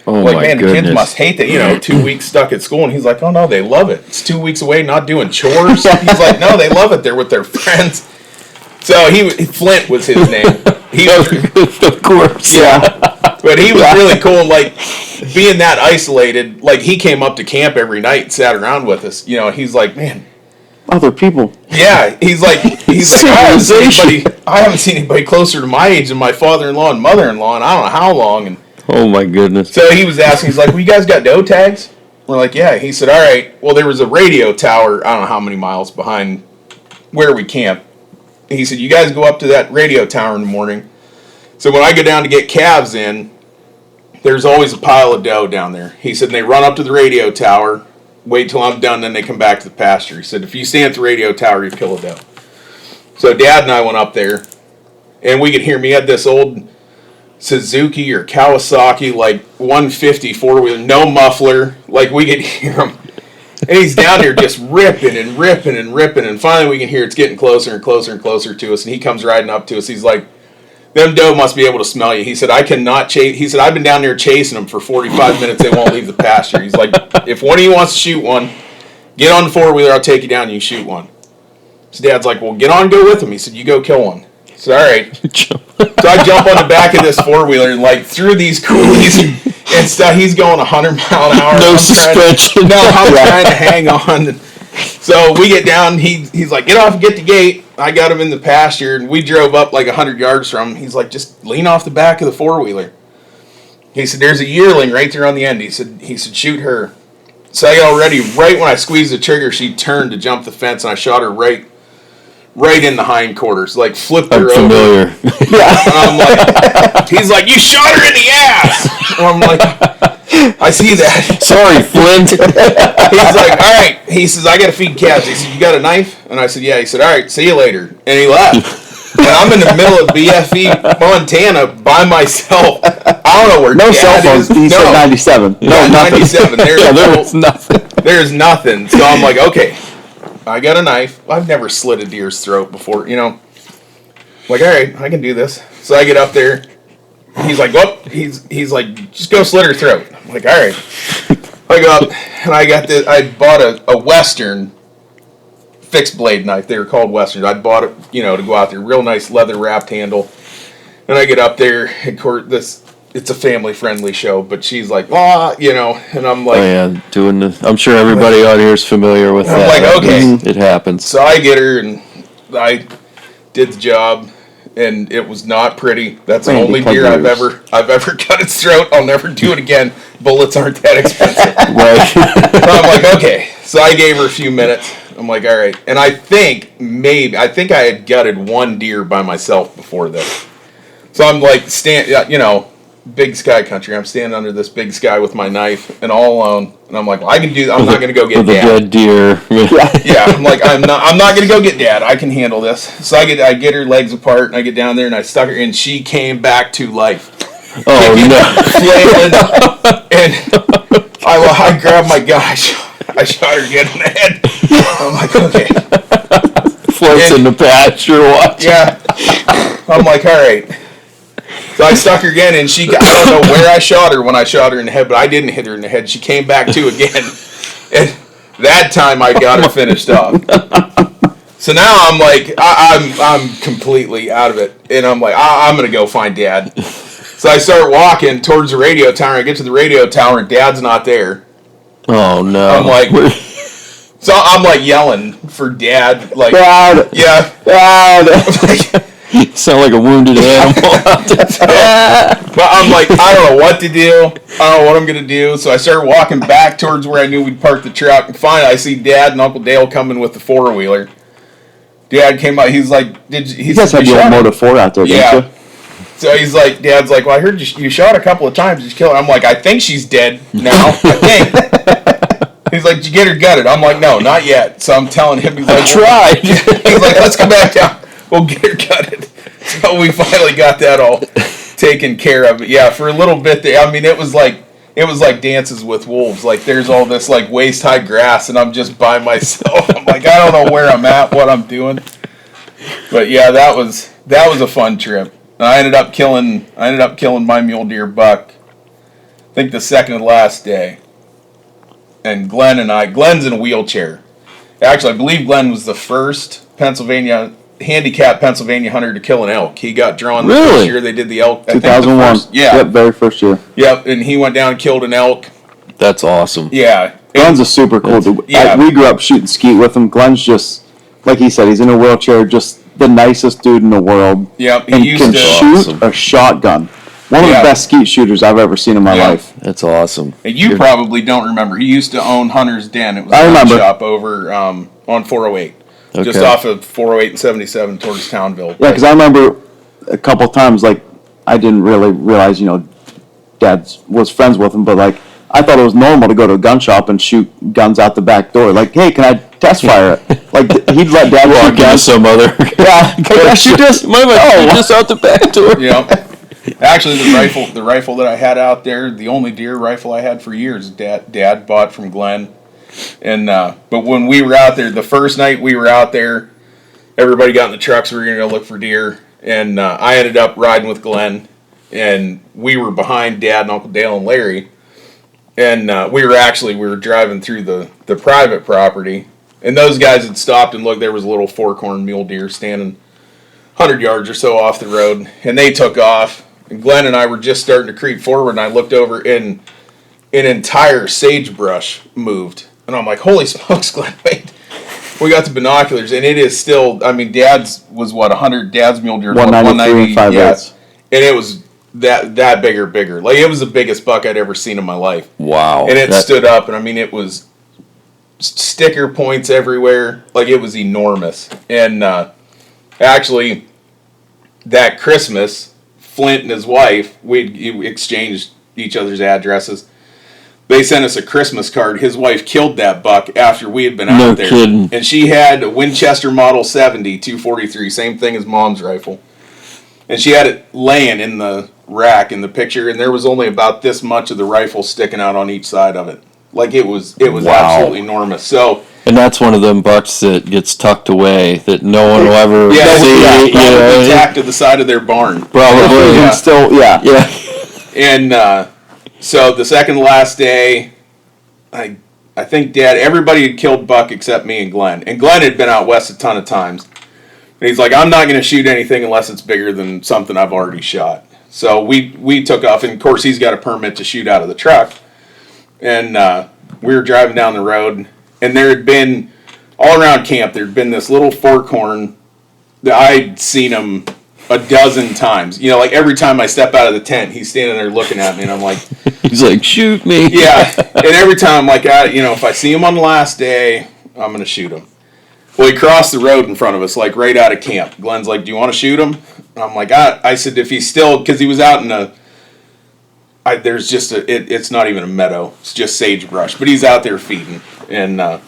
Oh, like, my man, goodness. the kids must hate that, you know, 2 weeks stuck at school. And he's like, oh, no, they love it. It's 2 weeks away, not doing chores. He's like, no, they love it. They're with their friends. So Flint was his name. He was, Of course. yeah. But he was really cool, like, being that isolated. Like, he came up to camp every night and sat around with us. You know, he's like, man. Other people. Yeah, he's like, I haven't seen anybody closer to my age than my father-in-law and mother-in-law, and I don't know how long. And Oh, my goodness. so he was asking, he's like, well, you guys got doe tags? We're like, yeah. He said, all right. Well, there was a radio tower, I don't know how many miles behind where we camped. He said, you guys go up to that radio tower in the morning. So when I go down to get calves in, there's always a pile of doe down there. He said, they run up to the radio tower, wait till I'm done, then they come back to the pasture. He said, if you stand at the radio tower, you kill a doe. So Dad and I went up there, and we could hear him. He had this old Suzuki or Kawasaki, like 150 4-wheeler, no muffler. Like, we could hear him. And he's down there just ripping and ripping and ripping. And finally we can hear it's getting closer and closer and closer to us. And he comes riding up to us. He's like, them doe must be able to smell you. He said, I cannot chase. He said, I've been down there chasing them for 45 minutes. They won't leave the pasture. He's like, if one of you wants to shoot one, get on the 4-wheeler. I'll take you down and you shoot one. So Dad's like, well, get on and go with him. He said, you go kill one. I said, all right. So I jump on the back of this 4-wheeler and, like, through these coulees and stuff. He's going 100 mile an hour. No suspension. I'm trying to hang on. So we get down. He's like, get off and get the gate. I got him in the pasture, and we drove up like 100 yards from him. He's like, just lean off the back of the 4-wheeler. He said, there's a yearling right there on the end. He said, shoot her. So I got ready. Right when I squeezed the trigger, she turned to jump the fence, and I shot her right in the hindquarters, like flipped her over. Familiar. Yeah. I'm like, he's like, you shot her in the ass. And I'm like, I see that. Sorry, Flint. He's like, all right. He says, I got to feed calves. He said, you got a knife? And I said, yeah. He said, all right, see you later. And he left. And I'm in the middle of BFE, Montana, by myself. I don't know where No cell Dad phones. is. He said 97. Yeah, No, nothing. 97. There was nothing. There's nothing. So I'm like, okay. I got a knife. I've never slit a deer's throat before, you know. Like, all right, I can do this. So I get up there. He's like, whoop. He's like, just go slit her throat. I'm like, all right. I go up, and I got this. I bought a Western fixed blade knife. They were called Westerns. I bought it, you know, to go out there. Real nice leather wrapped handle. And I get up there, and this it's a family-friendly show, but she's like, and I'm like, Oh yeah, I'm sure everybody out here is familiar with I'm that. like, okay. It happens. So I get her, and I did the job, and it was not pretty. That's the only deer I've ever cut its throat. I'll never do it again. Bullets aren't that expensive. Right. So I'm like, okay. So I gave her a few minutes. I'm like, all right. And I think I had gutted one deer by myself before this. So I'm like, big sky country. I'm standing under this big sky with my knife and all alone. And I'm like, well, I can do. I'm not going to go get with Dad. a dead deer. Yeah. I'm like, I'm not going to go get Dad. I can handle this. So I get her legs apart, and I get down there, and I stuck her, and she came back to life. Oh no! Flailing, and I grabbed my gun. I shot her again in the head. I'm like, okay. Floats in the patch or what? Yeah. I'm like, all right. So I stuck her again, and I don't know where I shot her when I shot her in the head, but I didn't hit her in the head. She came back to again. And that time I got her finished off. So now I'm like, I'm completely out of it. And I'm like, I'm going to go find Dad. So I start walking towards the radio tower. I get to the radio tower, and Dad's not there. Oh no! I'm like, so I'm like yelling for Dad, like, Dad! Yeah, Dad! You sound like a wounded animal out there. But I'm like, I don't know what to do. I don't know what I'm gonna do. So I started walking back towards where I knew we'd park the truck, and finally I see Dad and Uncle Dale coming with the 4-wheeler. Dad came out. He's like, You guys had your Moto 4 out there, didn't you? So he's like, Dad's like, well, I heard you shot a couple of times. Did you kill her? I'm like, I think she's dead now. I think. He's like, did you get her gutted? I'm like, no, not yet. So I'm telling him, he's like, tried. He's like, let's go back down. We'll get her gutted. So we finally got that all taken care of. But yeah, for a little bit there, I mean, it was like Dances with Wolves. Like, there's all this like waist high grass, and I'm just by myself. I'm like, I don't know where I'm at, what I'm doing. But yeah, that was a fun trip. I ended up killing my mule deer buck, I think the second to last day. And Glenn's in a wheelchair. Actually, I believe Glenn was the first handicapped Pennsylvania hunter to kill an elk. He got drawn the first year they did the elk. 2001. Yep, very first year. Yep, and he went down and killed an elk. That's awesome. Yeah. Glenn's a super cool dude. Yeah. We grew up shooting skeet with him. Glenn's just, like he said, he's in a wheelchair, just the nicest dude in the world. Yep, and he used can to shoot a shotgun. One of the best skeet shooters I've ever seen in my life. That's awesome. And you probably don't remember. He used to own Hunter's Den. It was a gun shop over on 408. Okay. Just off of 408 and 77 towards Townville. Yeah, because I remember a couple times, like, I didn't really realize, Dad was friends with him, but, like, I thought it was normal to go to a gun shop and shoot guns out the back door. Like, hey, can I test fire it? Like, he'd let Dad walk in some other. Yeah, can I shoot this? Just out the back door. Yeah. Actually, the rifle that I had out there, the only deer rifle I had for years, Dad bought from Glenn. And but when we were out there, the first night we were out there, everybody got in the trucks. We were gonna go look for deer, and I ended up riding with Glenn, and we were behind Dad and Uncle Dale and Larry, and we were driving through the private property, and those guys had stopped and looked. There was a little fork-horned mule deer standing 100 yards or so off the road, and they took off. And Glenn and I were just starting to creep forward, and I looked over, and an entire sagebrush moved. And I'm like, holy smokes, Glenn, wait. We got the binoculars, and it is still, I mean, Dad's was what, 100, Dad's mule deer was 190, 5/8. Yeah. And it was that bigger. Like, it was the biggest buck I'd ever seen in my life. Wow. And it stood up, and I mean, it was sticker points everywhere. Like, it was enormous. And actually, that Christmas, Flint and his wife, we exchanged each other's addresses. They sent us a Christmas card. His wife killed that buck after we had been out there. No kidding. And she had a Winchester Model 70 243, same thing as Mom's rifle. And she had it laying in the rack in the picture, and there was only about this much of the rifle sticking out on each side of it. Like, it was absolutely enormous. So. And that's one of them bucks that gets tucked away that no one will ever see. Probably tacked to the side of their barn. Probably. Yeah. Still, yeah. And so the second to last day, I think everybody had killed buck except me and Glenn. And Glenn had been out west a ton of times. And he's like, I'm not going to shoot anything unless it's bigger than something I've already shot. So we took off, and of course he's got a permit to shoot out of the truck. And we were driving down the road, and there had been, all around camp, there had been this little fork horn that I'd seen him a dozen times. You know, like every time I step out of the tent, he's standing there looking at me, and I'm like... He's like, shoot me. Yeah, and every time I'm like, if I see him on the last day, I'm going to shoot him. Well, he crossed the road in front of us, like right out of camp. Glenn's like, do you want to shoot him? And I'm like, I said, if he's still... Because he was out in a... there's just it's not even a meadow. It's just sagebrush. But he's out there feeding. And I'm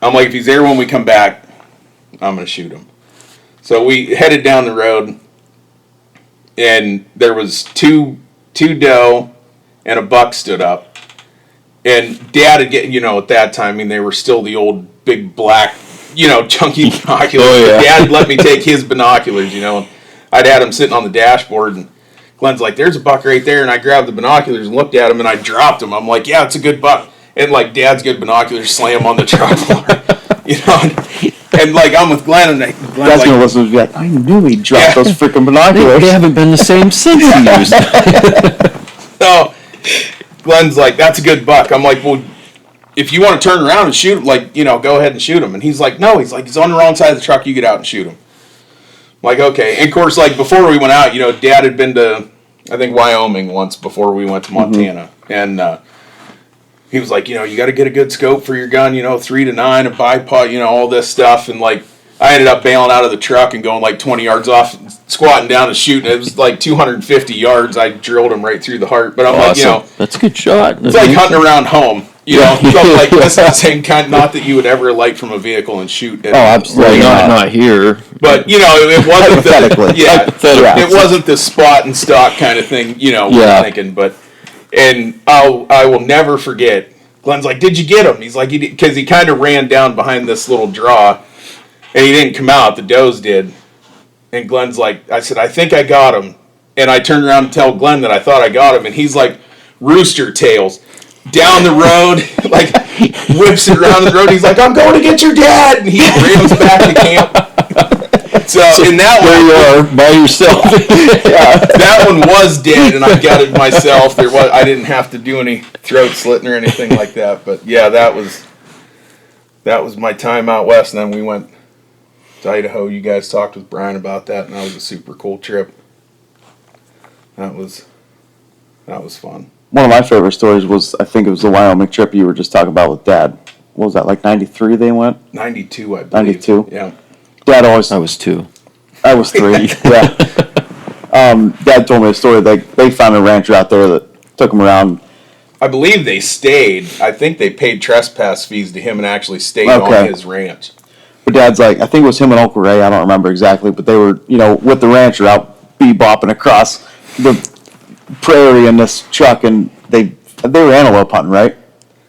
like, if he's there when we come back, I'm going to shoot him. So we headed down the road, and there was two doe and a buck stood up. And Dad had get, at that time, I mean, they were still the old big black, chunky binoculars. Oh, yeah. Dad let me take his binoculars, and I'd had him sitting on the dashboard, and Glenn's like, there's a buck right there, and I grabbed the binoculars and looked at him, and I dropped him. I'm like, yeah, it's a good buck. And, like, Dad's good binoculars slam on the truck floor, and, like, I'm with Glenn, and Glenn's That's like... gonna listen to me like, I knew he dropped those freaking binoculars. They haven't been the same since he used them. So, Glenn's like, that's a good buck. I'm like, well, if you want to turn around and shoot him, like, go ahead and shoot him. And he's like, no, he's on the wrong side of the truck, you get out and shoot him. I'm like, okay. And, of course, like, before we went out, Dad had been to, I think, Wyoming once before we went to Montana. Mm-hmm. And he was like, you got to get a good scope for your gun, 3 to 9, a bipod, all this stuff. And, like, I ended up bailing out of the truck and going, like, 20 yards off, squatting down and shooting. It was, like, 250 yards. I drilled him right through the heart. But I'm like, that's a good shot. It's like hunting around home. So, like, this is the same kind, not that you would ever light from a vehicle and shoot. Oh, absolutely not here. But, it wasn't the, it wasn't the spot and stock kind of thing, we're thinking. But, and I will never forget, Glenn's like, did you get him? He's like, because he kind of ran down behind this little draw, and he didn't come out, the does did. And Glenn's like, I said, I think I got him. And I turned around and tell Glenn that I thought I got him, and he's like, rooster tails. Down the road, like, whips it around the road. He's like, I'm going to get your dad. And he brings back to camp. So in that one, you are by yourself. That one was dead, and I got it myself. I didn't have to do any throat slitting or anything like that. But yeah, that was my time out west. And then we went to Idaho. You guys talked with Brian about that, and that was a super cool trip. That was fun. One of my favorite stories was, I think it was the Wyoming trip you were just talking about with Dad. What was that, like 93 they went? 92, I believe. 92? Yeah. Dad always... I was 2. I was 3, yeah. Dad told me a story. They found a rancher out there that took him around. I believe they stayed. I think they paid trespass fees to him and actually stayed on his ranch. But Dad's like, I think it was him and Uncle Ray, I don't remember exactly, but they were, with the rancher out bebopping across the prairie in this truck, and they were antelope hunting, right?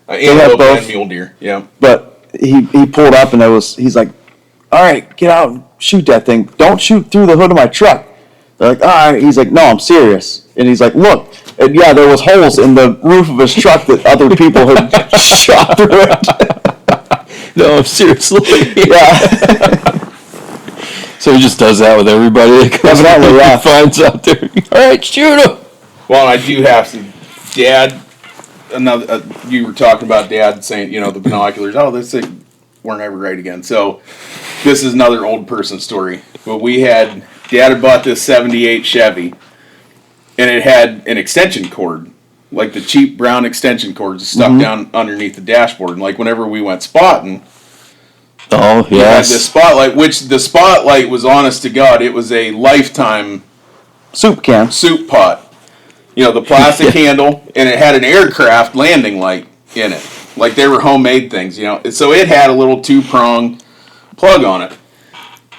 Antelope and mule deer, yeah. But he pulled up, and he's like, all right, get out and shoot that thing. Don't shoot through the hood of my truck. They're like, all right. He's like, no, I'm serious. And he's like, look. And yeah, there was holes in the roof of his truck that other people had shot through it. No, seriously. Yeah. So he just does that with everybody that comes Evidently, finds out there. All right, shoot him. Well, I do have to, Dad, you were talking about Dad saying, the binoculars, this thing, we're never right again. So this is another old person story. But Dad had bought this 78 Chevy, and it had an extension cord, like the cheap brown extension cords stuck down underneath the dashboard. And like whenever we went spotting, oh, yes. we had this spotlight, which the spotlight was, honest to God, it was a Lifetime soup pot. The plastic handle, and it had an aircraft landing light in it. Like they were homemade things, So it had a little 2-prong plug on it.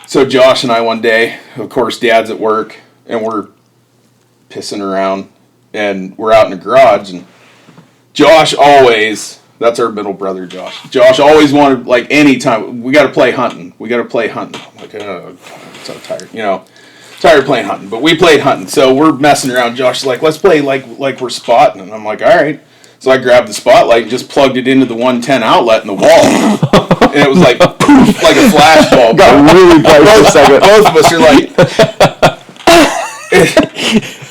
So Josh and I one day, of course, Dad's at work, and we're pissing around, and we're out in the garage, and Josh always, that's our middle brother, Josh. Josh always wanted, like, anytime, we got to play hunting. I'm like, oh, I'm so tired, tired of playing hunting. But we played hunting, so we're messing around. Josh is like, let's play like we're spotting. And I'm like, all right. So I grabbed the spotlight and just plugged it into the 110 outlet in the wall. And it was like, poof, like a flashbulb. Got really bright for a second. Both of us are like...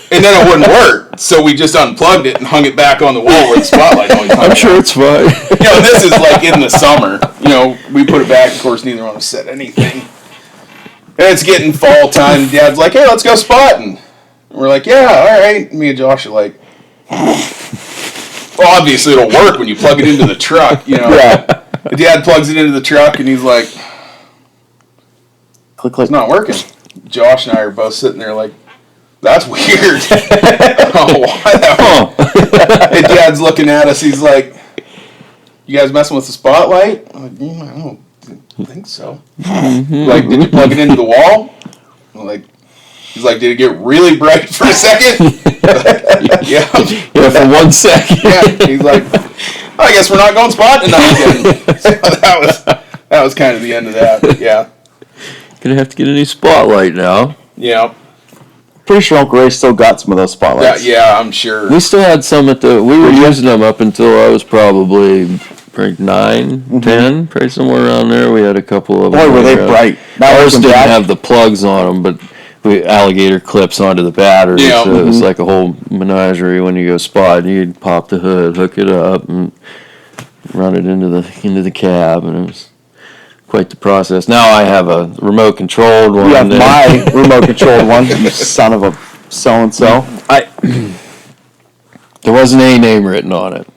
And then it wouldn't work, so we just unplugged it and hung it back on the wall where the spotlight always hung. I'm sure it's fine. And this is like in the summer. We put it back. Of course, neither one of us said anything. And it's getting fall time. Dad's like, "Hey, let's go spotting." And we're like, "Yeah, all right." Me and Josh are like, "Well, obviously it'll work when you plug it into the truck, Yeah. Dad plugs it into the truck, and he's like, Click, click. "It's not working." Josh and I are both sitting there like, "That's weird." Oh, why that? And Dad's looking at us. He's like, "You guys messing with the spotlight?" I'm like, "I don't think so." Like, "Did you plug it into the wall?" I'm like, he's like, "Did it get really bright for a second?" Yeah. Yeah, for 1 second. Yeah. He's like, "I guess we're not going spotting tonight again." So that was kind of the end of that. But yeah. Gonna have to get a new spotlight now. Yeah. Pretty sure Uncle Ray still got some of those spotlights. Yeah, I'm sure. We still had some we were using them up until I was probably 9, 10, probably somewhere around there. We had a couple of them. Boy, were they bright. Ours didn't have the plugs on them, but we alligator clips onto the battery, Yeah. so it was like a whole menagerie when you go spot. You'd pop the hood, hook it up, and run it into the cab, and it was quite the process. Now I have a remote controlled one. You have my remote controlled one, you son of a so-and-so. There wasn't a name written on it.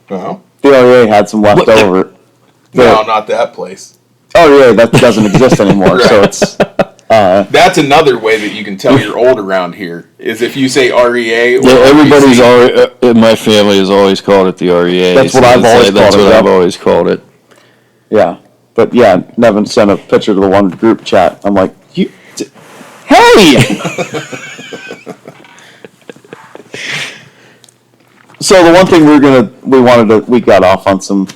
Uh-huh. The REA had some left over. No, not that place. Oh, yeah, that doesn't exist anymore, so Right. it's... That's another way that you can tell you're old around here, is if you say REA or Everybody's REC. already, in my family has always called it the REA. That's what I've always That's called it, what I've yep. always called it. Yeah. But, yeah, Nevin sent a picture to the one group chat. I'm like, hey! So the one thing we got off on some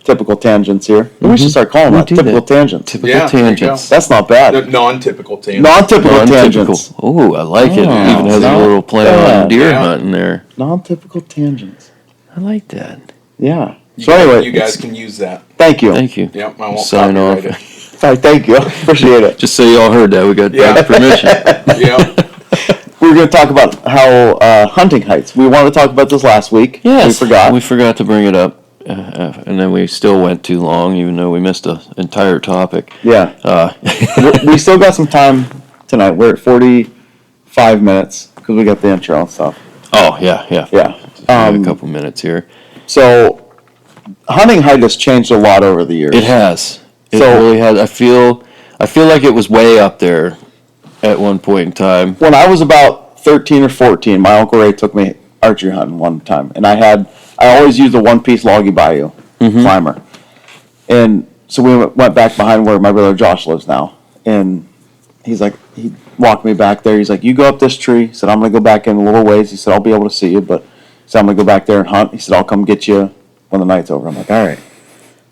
typical tangents here. We should start calling that do typical that. tangents. Typical Yeah, there you tangents. That's not bad. The non-typical tangent. Non-typical tangents. Oh, I like it. It Oh, even has not a little play bad. on deer Yeah. hunting there. Non-typical tangents. I like that. Yeah. You So guys- anyway, you guys can use that. thank you. Thank you. Yep, I won't Sign off. copyright All right, thank you. Appreciate it. Just so y'all heard that, we got Yeah. permission. it. Yep. We were going to talk about how hunting heights. We wanted to talk about this last week. Yes, We forgot. We forgot to bring it up, and then we still went too long, even though we missed an entire topic. Yeah. We still got some time tonight. We're at 45 minutes because we got the intro and stuff. Oh yeah. Yeah. We have a couple minutes here. So hunting height has changed a lot over the years. It has. It So- really has. I feel like it was way up there at one point in time. When I was about 13 or 14, my Uncle Ray took me archery hunting one time. And I always used a one-piece Loggy Bayou climber. And so we went back behind where my brother Josh lives now. And he walked me back there. He's like, "You go up this tree." He said, "I'm going to go back in a little ways." He said, "I'll be able to see you, but," he said, "I'm going to go back there and hunt." He said, "I'll come get you when the night's over." I'm like, "All right."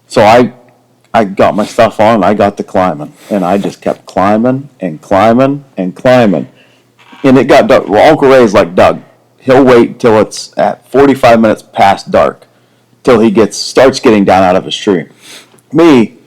So I got my stuff on and I got to climbing. And I just kept climbing and climbing and climbing. And it got dark. Well, Uncle Ray's like Doug. He'll wait till it's at 45 minutes past dark till he starts getting down out of his tree. Me,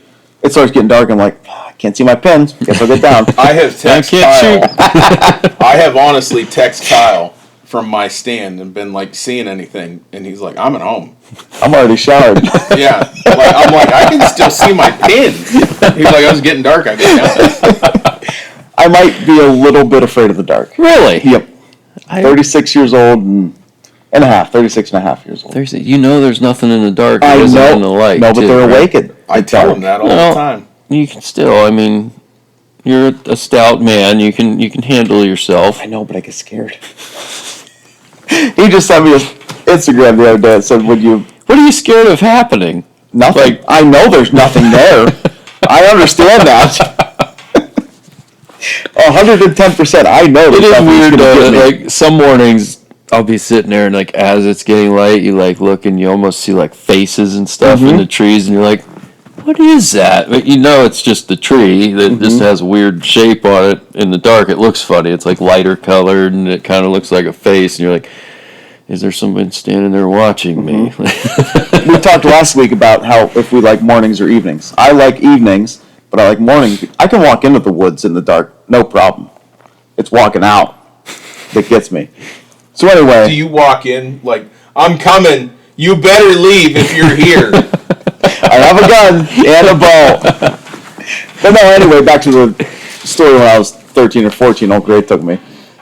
it starts getting dark. I'm like, I can't see my pins. Guess I'll get down. I have texted Kyle. I have honestly texted Kyle from my stand and been like seeing anything, and he's like, "I'm at home." I'm already showered. Yeah, I'm like, I can still see my pins. He's like, "I was getting dark. I got down." I might be a little bit afraid of the dark. Really? Yep. 36 years old and a half. 36 and a half years old. There's nothing in the dark. I There isn't know. in the light. No, but too, they're right? awakened. I tell him that all Well, the time. You can still. I mean, you're a stout man. You can handle yourself. I know, but I get scared. He just sent me his Instagram the other day and said, "Would you?" What are you scared of happening? Nothing. Like- I know there's nothing there. I understand that. 110%. I know It there's is nothing weird that's though. gonna get me. Like some mornings, I'll be sitting there and like as it's getting light, you like look and you almost see like faces and stuff in the trees, and you're like, "What is that?" But you know it's just the tree that just has a weird shape on it. In the dark, it looks funny. It's like lighter colored and it kind of looks like a face, and you're like, "Is there someone standing there watching me?" We talked last week about how if we like mornings or evenings. I like evenings, but I like mornings. I can walk into the woods in the dark, no problem. It's walking out. that gets me. So anyway. Do you walk in like, I'm coming, you better leave if you're here? I have a gun and a bow. But no, anyway, back to the story when I was 13 or 14, Uncle Ray took me.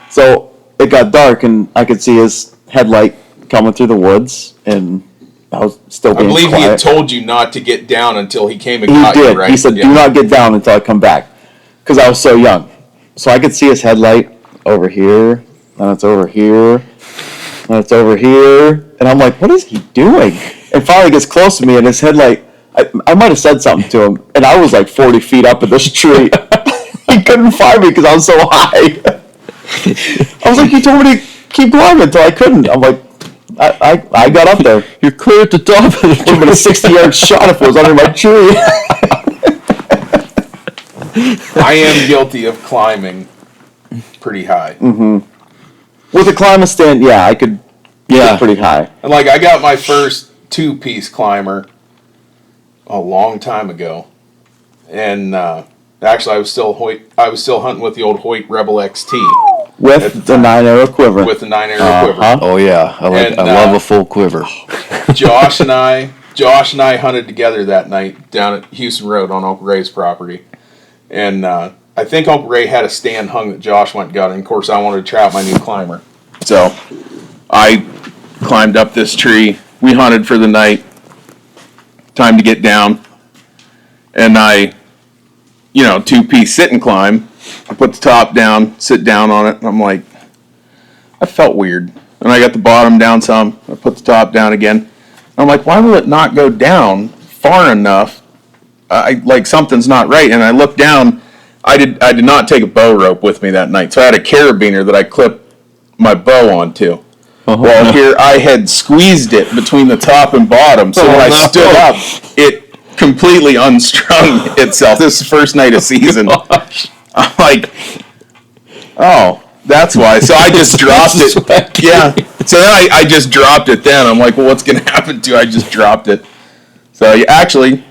So it got dark and I could see his headlight coming through the woods, and I was still being quiet. He had told you not to get down until he came and got you, right? He said, do not get down until I come back, because I was so young. So I could see his headlight over here, and it's over here, and it's over here, and I'm like, what is he doing? And finally gets close to me, and his headlight, I might have said something to him, and I was like 40 feet up in this tree. He couldn't find me because I was so high. I was like, you told me to keep climbing until I couldn't. I'm like, I got up there. You're clear at the top of the Would have been a 60-yard shot if it was under my tree. I am guilty of climbing pretty high. Mm-hmm. With a climbing stand, yeah, I could get pretty high. And like, I got my first 2-piece climber a long time ago, and actually, I was still hunting with the old Hoyt Rebel XT with the 9-arrow quiver. With the 9-arrow quiver. Oh yeah, I love a full quiver. Josh and I hunted together that night down at Houston Road on Uncle Ray's property, and I think Uncle Ray had a stand hung that Josh went and got, and of course I wanted to try out my new climber, so I climbed up this tree. We hunted for the night. Time to get down, and I, 2-piece sit and climb. I put the top down, sit down on it, and I'm like, I felt weird. And I got the bottom down some. I put the top down again. And I'm like, why will it not go down far enough? Like something's not right. And I looked down. I did not take a bow rope with me that night, so I had a carabiner that I clipped my bow onto. Well, here I had squeezed it between the top and bottom, so when I stood up, it completely unstrung itself. This is the first night of season. I'm like, oh, that's why. So I just dropped it. Yeah. So then I just dropped it then. I'm like, well, what's going to happen to it? I just dropped it. So actually,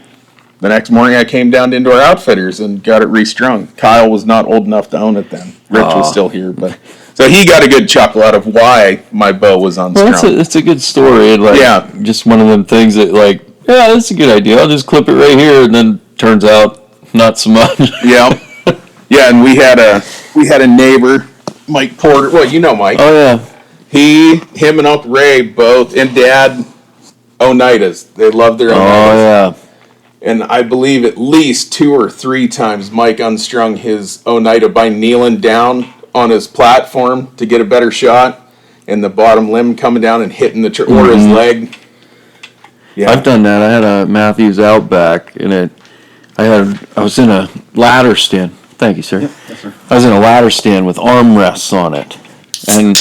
the next morning I came down to Indoor Outfitters and got it restrung. Kyle was not old enough to own it then. Rich was still here, but... So he got a good chuckle out of why my bow was unstrung. Well, that's a good story. And just one of them things that that's a good idea. I'll just clip it right here, and then turns out not so much. Yeah. Yeah, and we had a neighbor, Mike Porter. Well, you know Mike. Oh yeah. Him and Uncle Ray both, and Dad, Oneidas. They love their Oneidas. Oh yeah. And I believe at least 2 or 3 times Mike unstrung his Oneida by kneeling down on his platform to get a better shot, and the bottom limb coming down and hitting the tree or his leg. Yeah, I've done that. I had a Matthews Outback, and I was in a ladder stand. Thank you, sir. Yes, sir. I was in a ladder stand with armrests on it, and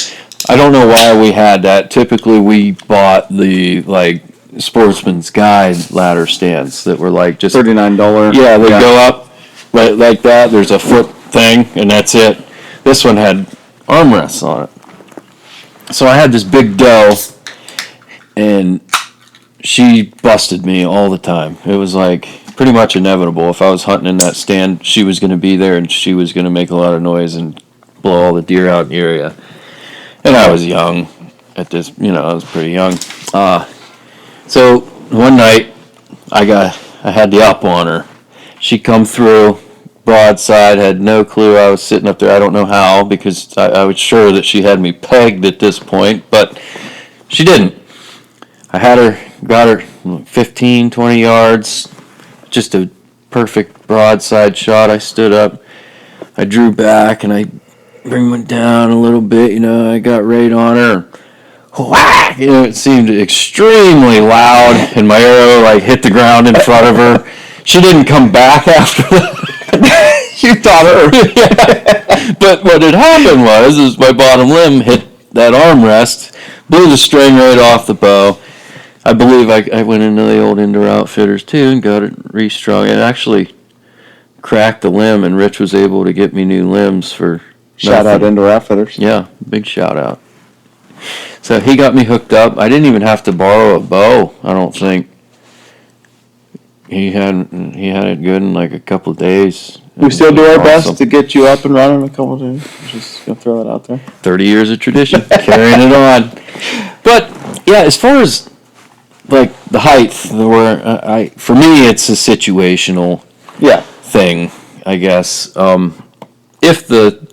I don't know why we had that. Typically, we bought the Sportsman's Guide ladder stands that were just $39. Yeah, they go up like that. There's a foot thing, and that's it. This one had armrests on it. So I had this big doe, and she busted me all the time. It was pretty much inevitable. If I was hunting in that stand, she was going to be there, and she was going to make a lot of noise and blow all the deer out in the area. And I was young at this, I was pretty young. So one night, I had the up on her. She come through. Broadside, had no clue I was sitting up there. I don't know how, because I was sure that she had me pegged at this point, but she didn't. I got her 15, 20 yards, just a perfect broadside shot. I stood up, I drew back, and I went down a little bit, I got right on her. Whack! It seemed extremely loud, and my arrow hit the ground in front of her. She didn't come back after that. You thought her. Yeah. But what had happened was my bottom limb hit that armrest, blew the string right off the bow. I believe I went into the old Indoor Outfitters too and got it restrung. It actually cracked the limb, and Rich was able to get me new limbs for Shout out Indoor Outfitters. Yeah, big shout out. So he got me hooked up. I didn't even have to borrow a bow, I don't think. He had it good in a couple of days. We still do our Awesome. best to get you up and running a couple of days. Just gonna throw that out there. 30 years of tradition, carrying it on. But yeah, as far as like the height, where for me it's a situational Yeah. thing, I guess. If the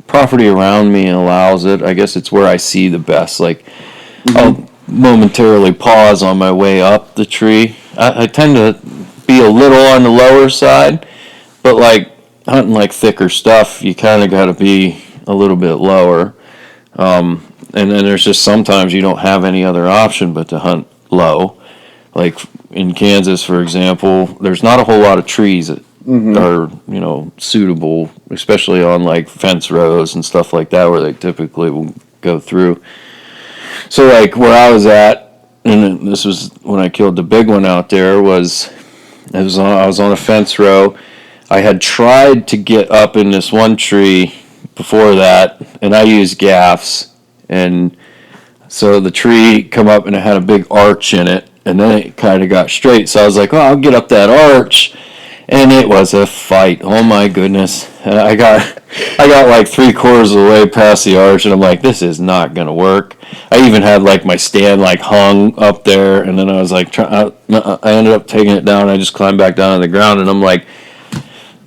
property around me allows it, I guess it's where I see the best. Like, I'll momentarily pause on my way up the tree. I tend to be a little on the lower side, but like hunting like thicker stuff, you kind of got to be a little bit lower. And then there's just sometimes you don't have any other option but to hunt low. Like in Kansas, for example, there's not a whole lot of trees that are, suitable, especially on like fence rows and stuff like that where they typically will go through. So like where I was at, and this was when I killed the big one out there, I was on a fence row. I had tried to get up in this one tree before that, and I used gaffs, and so the tree come up and it had a big arch in it, and then it kind of got straight. So I was like, "Oh, I'll get up that arch," and it was a fight. Oh my goodness! And I got like 3/4 of the way past the arch, and I'm like, "This is not gonna work." I even had like my stand like hung up there, and then I was like, I ended up taking it down. I just climbed back down to the ground, and I'm like,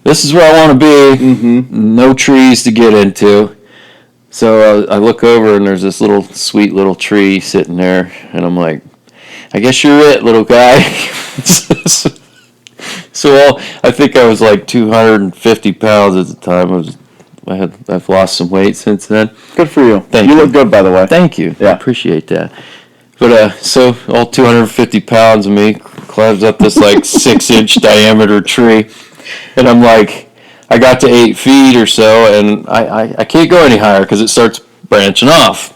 "This is where I want to be. No trees to get into." So I look over, and there's this little sweet little tree sitting there, and I'm like, "I guess you're it, little guy." So I think I was like 250 pounds at the time. I've lost some weight since then. Good for you. Thank you. You look good, by the way. Thank you. Yeah. I appreciate that. But so all 250 pounds of me climbs up this like 6-inch diameter tree, and I'm like, I got to 8 feet or so, and I can't go any higher because it starts branching off.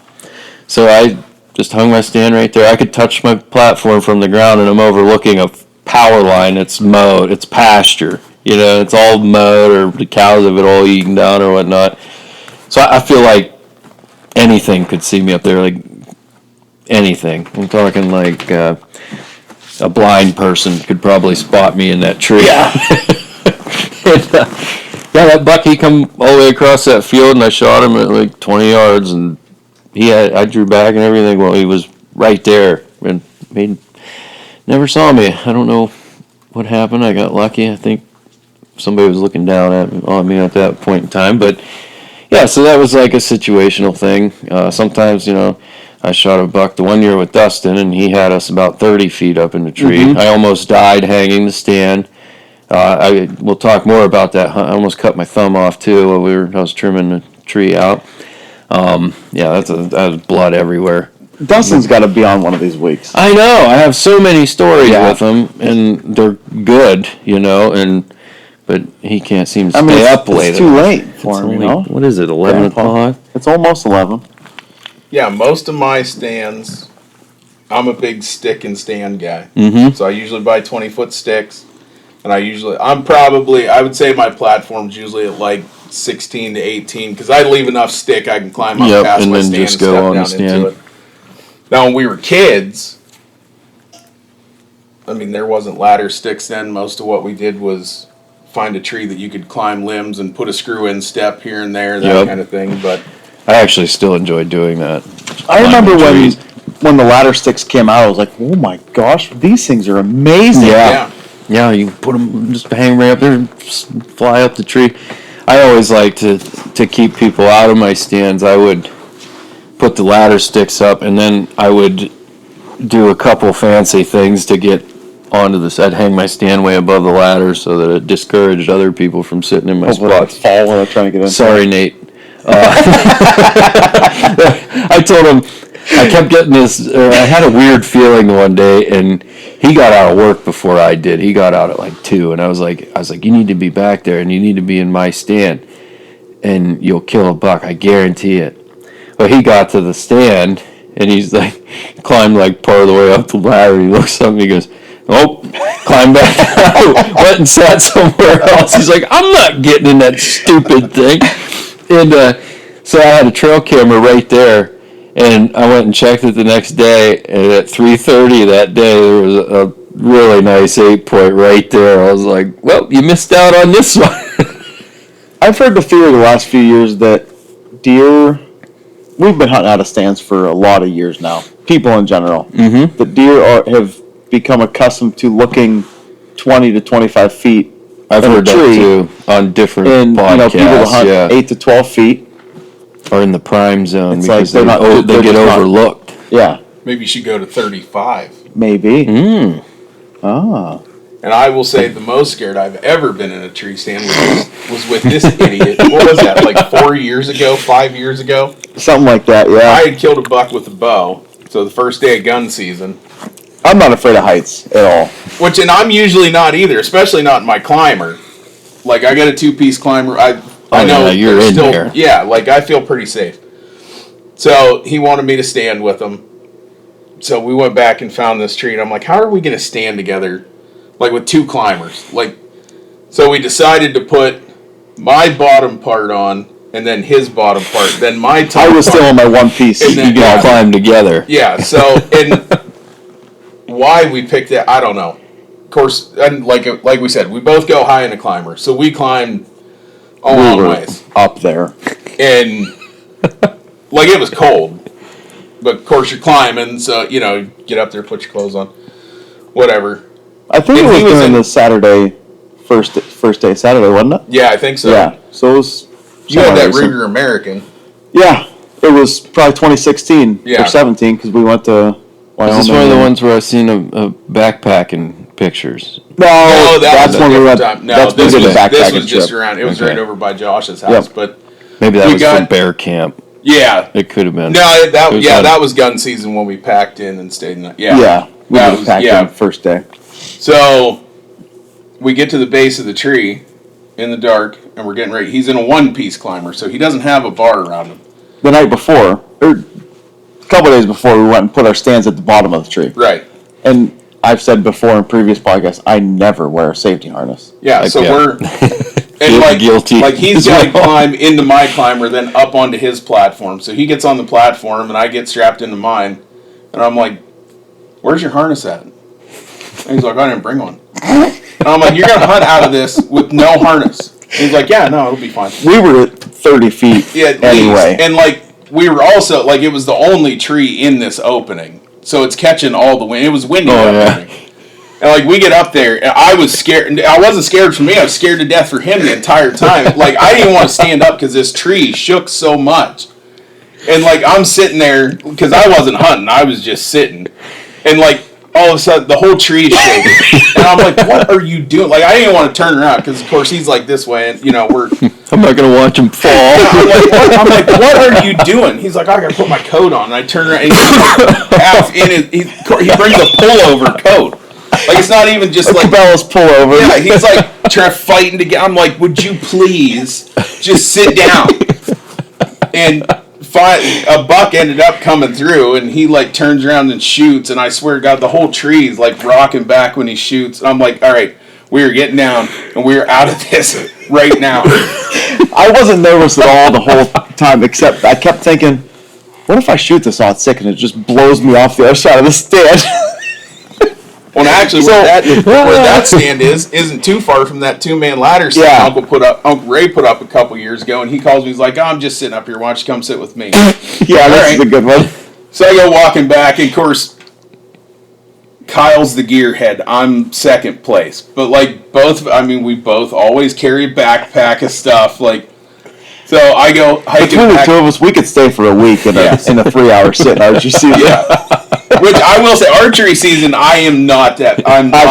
So I just hung my stand right there. I could touch my platform from the ground, and I'm overlooking a power line. It's mowed. It's pasture. It's all mowed, or the cows have it all eaten down or whatnot. So I feel like anything could see me up there, like anything. I'm talking like a blind person could probably spot me in that tree. Yeah. That buck, he come all the way across that field, and I shot him at like 20 yards, and I drew back and everything. Well, he was right there, and he never saw me. I don't know what happened. I got lucky. I think somebody was looking down on me at that point in time, but yeah, so that was like a situational thing. Sometimes, I shot a buck the one year with Dustin, and he had us about 30 feet up in the tree. I almost died hanging the stand. We'll talk more about that. I almost cut my thumb off too while I was trimming the tree out. That was blood everywhere. Dustin's got to be on one of these weeks. I know. I have so many stories with him, and they're good, but he can't seem to stay up late. It's too late for him, What is it, 11 o'clock? It's almost 11. Yeah, most of my stands, I'm a big stick and stand guy. So I usually buy 20-foot sticks, and I would say my platform's usually at like 16 to 18, because I leave enough stick I can climb up past my stand and step down into it. Now, when we were kids, there wasn't ladder sticks then. Most of what we did was find a tree that you could climb limbs and put a screw-in step here and there, that kind of thing. But I actually still enjoy doing that. I remember when the ladder sticks came out, I was like, oh my gosh, these things are amazing. Yeah, you can put them, just hang right up there and fly up the tree. I always like to keep people out of my stands. I would put the ladder sticks up, and then I would do a couple fancy things to get onto this. I'd hang my stand way above the ladder so that it discouraged other people from sitting in my spot. Fall when I'm trying to get in. Sorry, Nate. I told him I kept getting this. I had a weird feeling one day, and he got out of work before I did. He got out at like 2, and I was like, you need to be back there, and you need to be in my stand, and you'll kill a buck. I guarantee it. But he got to the stand, and he's like, climbed like part of the way up the ladder. He looks up and he goes, "Oh," climbed back out, went and sat somewhere else. He's like, "I'm not getting in that stupid thing." And so I had a trail camera right there, and I went and checked it the next day, and at 3:30 that day, really nice 8-point right there. I was like, well, you missed out on this one. I've heard the theory the last few years that deer, we've been hunting out of stands for a lot of years now, people in general, that deer have become accustomed to looking 20 to 25 feet I've in heard a tree, that too on different and podcasts. people that hunt 8 to 12 feet. Or in the prime zone It's because like they get just not- overlooked. Yeah, Maybe you should go to 35. maybe. Mm. Ah. And I will say the most scared I've ever been in a tree stand was with this idiot. What was that, like 4 years ago, 5 years ago? Something like that, yeah. I had killed a buck with a bow. So the first day of gun season. I'm not afraid of heights at all. And I'm usually not either, especially not in my climber. Like, I got a 2-piece climber. I know yeah, you're in still, there. Yeah, like, I feel pretty safe. So he wanted me to stand with him. So we went back and found this tree, and I'm like, how are we going to stand together, like, with 2 climbers? Like, so we decided to put my bottom part on, and then his bottom part, then my top I was part. still on my one piece. And then- You can climb together. Yeah, so, and why we picked that, I don't know. Of course, and like we said, we both go high in the climber, so we climbed a long We were ways. up there. And, like, it was cold. But, of course, you're climbing, so, get up there, put your clothes on. Whatever. I think And it was he was during in- the Saturday, first day Saturday, wasn't it? Yeah, I think so. Yeah. So it was. You had that recent. Ruger American. Yeah, it was probably 2016 Yeah. or 17 because we went to Wyoming. Is this one of the ones where I've seen a backpacking pictures? No, that that's was a when we different went. time. No, that's this we did was, a backpacking this was just trip. around. It was Okay. right over by Josh's house. Yep. But, Maybe that We was got- from bear camp. yeah. It could have been. No, It was on- that was gun season when we packed in and stayed in. Yeah, we That did was- a pack yeah. in first day. So we get to the base of the tree in the dark, and we're getting ready. He's in a 1-piece climber, so he doesn't have a bar around him. The night before, or a couple days before, we went and put our stands at the bottom of the tree. Right. And I've said before in previous podcasts, I never wear a safety harness. Yeah. So yeah. we're and Guilty Like he's as got to well. climb into my climber, then up onto his platform. So he gets on the platform, and I get strapped into mine, and I'm like, "Where's your harness at?" And he's like, "I didn't bring one." And I'm like, "You're gonna hunt out of this with no harness?" And he's like, "Yeah, no, it'll be fine." We were at 30 feet Yeah, at anyway. least. And like we were also like it was the only tree in this opening, so it's catching all the wind. It was windy up there. And like we get up there, and I was scared. I wasn't scared for me. I was scared to death for him the entire time. Like I didn't even want to stand up because this tree shook so much. And like I'm sitting there because I wasn't hunting. I was just sitting, and like all of a sudden the whole tree is shaking. And I'm like, "What are you doing?" Like I didn't want to turn around because of course he's like this way, and we're. I'm not gonna watch him fall. I'm like, what are you doing? He's like, I gotta put my coat on. And I turn around and he's like, half in his, he brings a pullover coat. Like it's not even just like Cabela's pullover. yeah. He's like fighting to get. I'm like, would you please just sit down? And a buck ended up coming through, and he like turns around and shoots. And I swear to God, the whole tree is like rocking back when he shoots. And I'm like, all right, we are getting down, and we are out of this right now. I wasn't nervous at all the whole time, except I kept thinking, what if I shoot this on sick and it just blows me off the other side of the stand? Well, actually, where that stand isn't too far from that 2-man ladder stand Yeah. Uncle Ray put up a couple years ago, and he calls me. He's like, "Oh, I'm just sitting up here. Why don't you come sit with me?" Yeah, this is right. a good one. So I go walking back, and of course, Kyle's the gearhead. I'm second place, but like we both always carry a backpack of stuff. Like, so I go hiking Between the back. two of us, we could stay for a week in Yes. a 3-hour sit in RGC. Yeah. Which I will say, archery season. I'm not that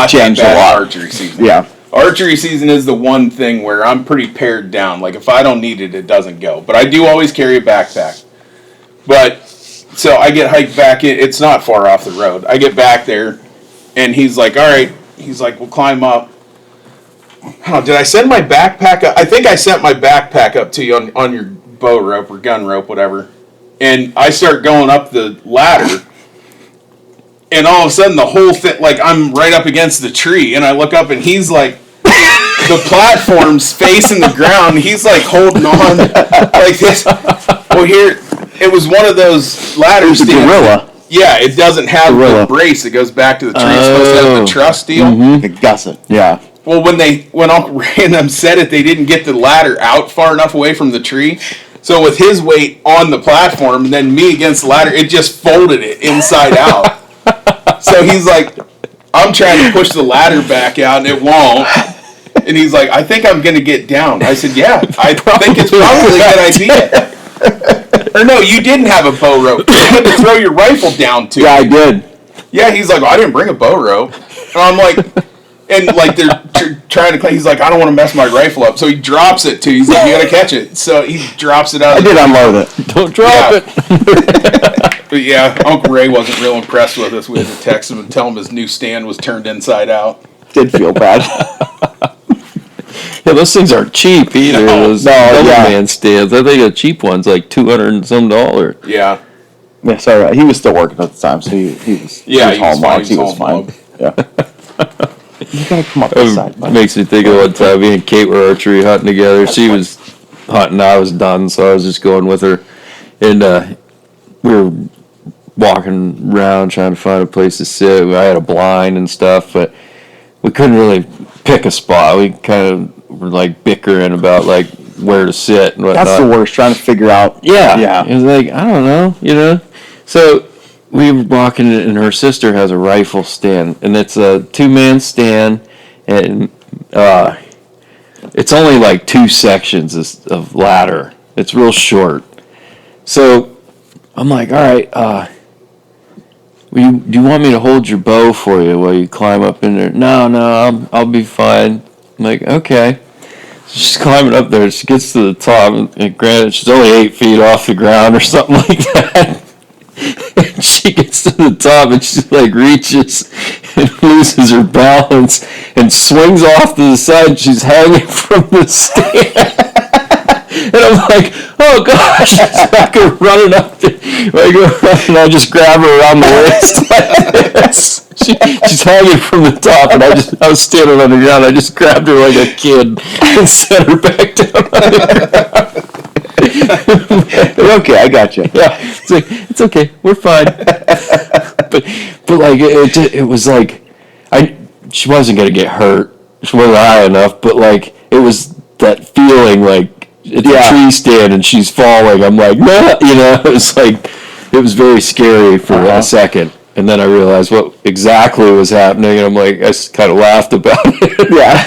changed bad a lot. at archery season. Yeah. Archery season is the one thing where I'm pretty pared down. Like if I don't need it, it doesn't go. But I do always carry a backpack. But so I get hiked back in. It's not far off the road. I get back there, and he's like, "All right." He's like, "We'll climb up." Oh, did I send my backpack up? I think I sent my backpack up to you on your bow rope or gun rope, whatever. And I start going up the ladder. And all of a sudden, the whole thing, like, I'm right up against the tree, and I look up, and he's like, the platform's facing the ground. He's like holding on like this. Well, here, it was one of those ladders. It was a gorilla. Yeah, it doesn't have Gorilla. the brace. It goes back to the tree. It's supposed to have the truss deal. The gusset. Yeah. Well, when Uncle Ray and them said it, they didn't get the ladder out far enough away from the tree. So with his weight on the platform and then me against the ladder, it just folded it inside out. So he's like, I'm trying to push the ladder back out and it won't. And he's like, I think I'm going to get down. I said, yeah, I think it's probably a good idea. Or no, you didn't have a bow rope. You had to throw your rifle down to. Yeah, I did. Yeah, he's like, well, I didn't bring a bow rope. And I'm like, and like they're trying to claim, he's like, I don't want to mess my rifle up. So he drops it too. He's like, you got to catch it. So he drops it out. I did unload it. Don't drop it. But yeah, Uncle Ray wasn't real impressed with us. We had to text him and tell him his new stand was turned inside out. Did feel bad. Yeah, those things aren't cheap either. Those man stands. I think a cheap one's like $200 and some. Yeah. Yeah, sorry. He was still working at the time, so he was. Yeah, he was hauling logs. He was hauling fine. Yeah. You gotta come up this side, buddy. Makes me think of one time me and Kate were archery hunting together. She was hunting, I was done, so I was just going with her. And we were walking around trying to find a place to sit. I had a blind and stuff, but we couldn't really pick a spot. We kind of were like bickering about like where to sit and whatnot. That's the worst, trying to figure out. Yeah. It was like, I don't know, So we were walking, and her sister has a rifle stand, and it's a 2-man stand, and it's only like 2 sections of ladder. It's real short. So I'm like, all right, do you want me to hold your bow for you while you climb up in there? No, I'll be fine. I'm like, okay. So she's climbing up there. She gets to the top, and granted, she's only 8 feet off the ground or something like that. And she gets to the top, and she like reaches and loses her balance and swings off to the side. She's hanging from the stand. And I'm like, oh gosh, I go running up there. I go running, and I just grab her around the waist like this. She's hanging from the top, and I was standing on the ground. I just grabbed her like a kid and set her back down on the ground. Okay, I got you. Yeah, it's okay, we're fine. but like it was like she wasn't gonna get hurt. She wasn't high enough, but like it was that feeling like it's a tree stand and she's falling. I'm like, nah, it was like it was very scary for a second, and then I realized what exactly was happening, and I'm like, I just kind of laughed about it. Yeah,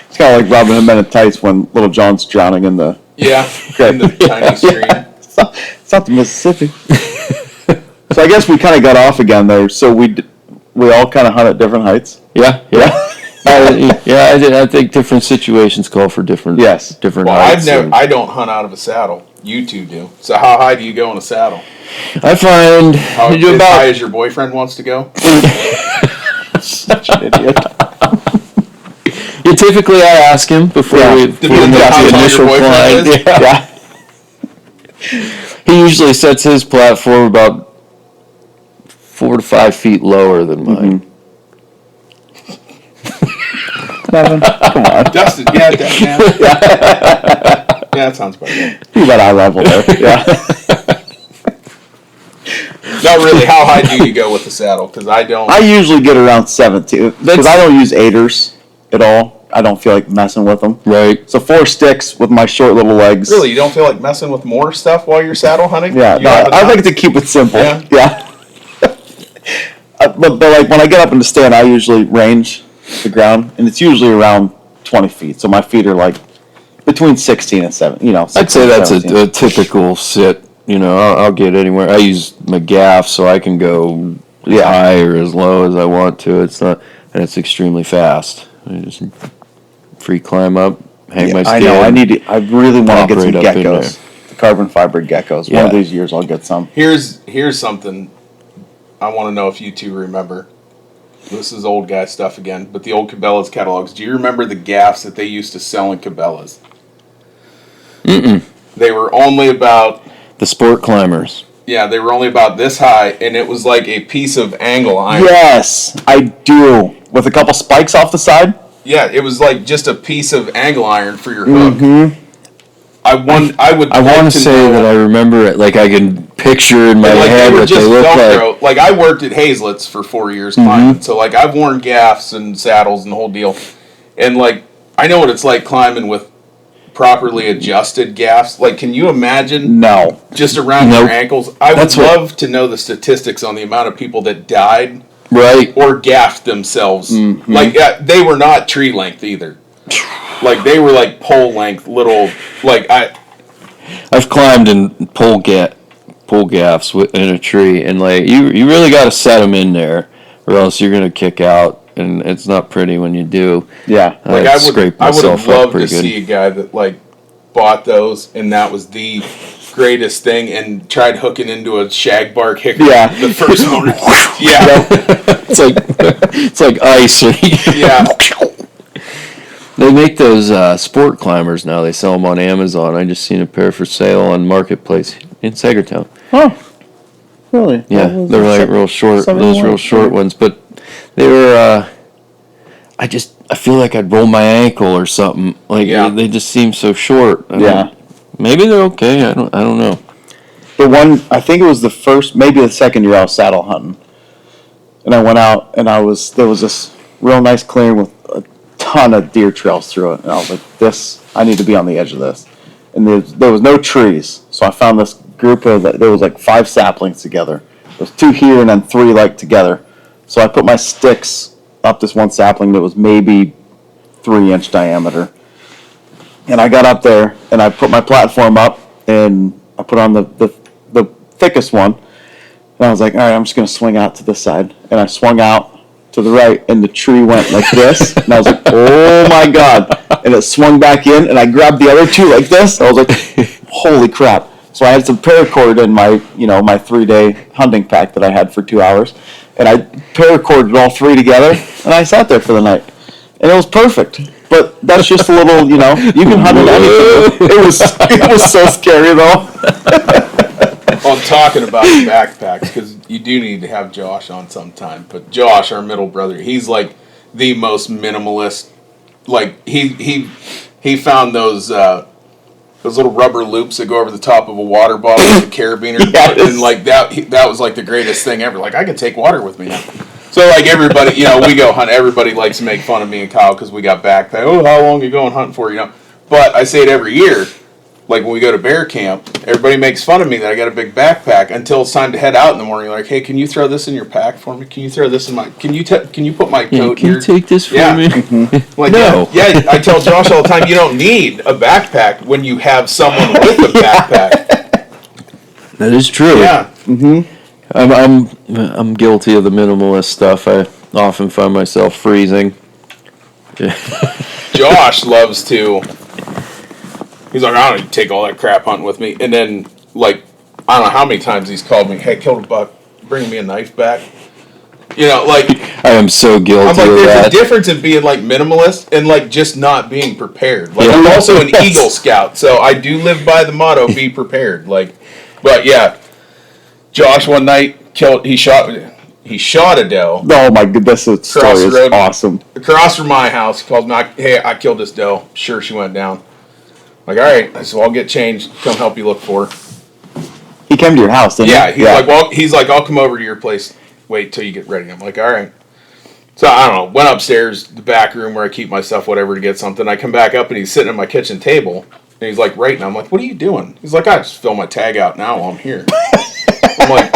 it's kind of like robbing a men in tights when Little John's drowning in the. Yeah, in the tiny stream. It's not the Mississippi. So I guess we kind of got off again there. So we all kind of hunt at different heights. Yeah. I think different situations call for different. Yes. Different Well, heights. I don't hunt out of a saddle. You two do. So how high do you go in a saddle? I find How high as your boyfriend wants to go? Such an idiot. Yeah, typically I ask him before we make the initial climb. Yeah. He usually sets his platform about 4 to 5 feet lower than mine. Come on. Dustin, yeah. Yeah, that sounds about right. Be about eye level there. Yeah. Not really. How high do you go with the saddle? Because I don't. I usually get around 17 because I don't use 8ers at all. I don't feel like messing with them. Right. So 4 sticks with my short little legs. Really, you don't feel like messing with more stuff while you're saddle hunting? Yeah. No, I like to keep it simple. Yeah. But like when I get up in the stand, I usually range the ground, and it's usually around 20 feet. So my feet are like between 16 and 7. I'd say that's a typical sit. I'll get anywhere. I use my gaff, so I can go as high or as low as I want to. It's not, and it's extremely fast. I just free climb up, hang my stand. I know. I really want to get some geckos. The carbon fiber geckos. Yeah. One of these years I'll get some. Here's something I want to know if you two remember. This is old guy stuff again, but the old Cabela's catalogs. Do you remember the gaffs that they used to sell in Cabela's? Mm-mm. They were only about... The sport climbers. Yeah, they were only about this high, and it was like a piece of angle iron. Yes, I do. With a couple spikes off the side? Yeah, it was like just a piece of angle iron for your hook. Mm-hmm. I want to say that I remember it. Like I can picture in my And, like, head they were what just they look like. Velcro. Like, I worked at Hazlett's for 4 years climbing, so, like, I've worn gaffs and saddles and the whole deal. And, like, I know what it's like climbing with properly adjusted gaffs. Like, can you imagine? No. Just around Nope. your ankles? I That's would what- love to know the statistics on the amount of people that died Right. or gaffed themselves. Like, they were not tree length either. Like, they were like pole length little, like, I've climbed in pole gaffs in a tree, and like you really got to set them in there, or else you're gonna kick out, and it's not pretty when you do. Yeah. like I'd I scrape would myself have up loved to pretty good. see a guy that, like, bought those, and that was the greatest thing, and tried hooking into a shagbark hickory Yeah. the first morning. Yeah. It's like ice. Yeah. They make those sport climbers now. They sell them on Amazon. I just seen a pair for sale on Marketplace in Sagertown. Oh. Really? Yeah, What was they're it? like real short, 71? those real short ones. But they were. I feel like I'd roll my ankle or something. Like Yeah. they just seem so short. Yeah. Maybe they're okay. I don't know. The one, I think it was the first, maybe the second year I was saddle hunting. And I went out and there was this real nice clearing with a ton of deer trails through it. And I was like, I need to be on the edge of this. And there was no trees. So I found this group there was like 5 saplings together. There was 2 here and then 3 like together. So I put my sticks up this one sapling that was maybe 3-inch diameter. And I got up there and I put my platform up and I put on the thickest one. And I was like, all right, I'm just going to swing out to this side. And I swung out to the right and the tree went like this. And I was like, oh my God. And it swung back in and I grabbed the other 2 like this. I was like, holy crap. So I had some paracord in my 3-day hunting pack that I had for 2 hours. And I paracorded all 3 together and I sat there for the night. And it was perfect. But that's just a little, you can hunt it anything. It was so scary though. Well, I'm talking about backpacks, because you do need to have Josh on sometime. But Josh, our middle brother, he's like the most minimalist. Like, he found those little rubber loops that go over the top of a water bottle with a carabiner. Yes. And like that was like the greatest thing ever. Like, I could take water with me now. So, like, everybody, we go hunt. Everybody likes to make fun of me and Kyle because we got backpack. Oh, how long are you going hunting for? But I say it every year. Like, when we go to bear camp, everybody makes fun of me that I got a big backpack until it's time to head out in the morning. Like, hey, can you throw this in your pack for me? Can you throw this in my? Can you put my coat Can in you take this from me? Like, No. yeah, I tell Josh all the time, you don't need a backpack when you have someone with a backpack. That is true. Yeah. I'm guilty of the minimalist stuff. I often find myself freezing. Josh loves to. He's like, I don't need to take all that crap hunting with me. And then, like, I don't know how many times he's called me, hey, killed a buck, bring me a knife back. Like, I am so guilty I'm like, of there's that. a difference in being, like, minimalist and, like, just not being prepared. Like, Yeah. I'm also an Eagle Scout, so I do live by the motto, be prepared. Like, but yeah, Josh one night he shot a doe. Oh my goodness, this story Across the is road. awesome. Across from my house, he calls me, hey, I killed this doe. Sure, she went down. I'm like, all right. I said, well, I'll get changed. Come help you look for her. He came to your house, didn't Yeah, he? he's like, I'll come over to your place. Wait till you get ready. I'm like, all right. So I don't know. Went upstairs, the back room where I keep my stuff, whatever, to get something. I come back up and he's sitting at my kitchen table and he's like writing. I'm like, what are you doing? He's like, I just fill my tag out now while I'm here. I'm like,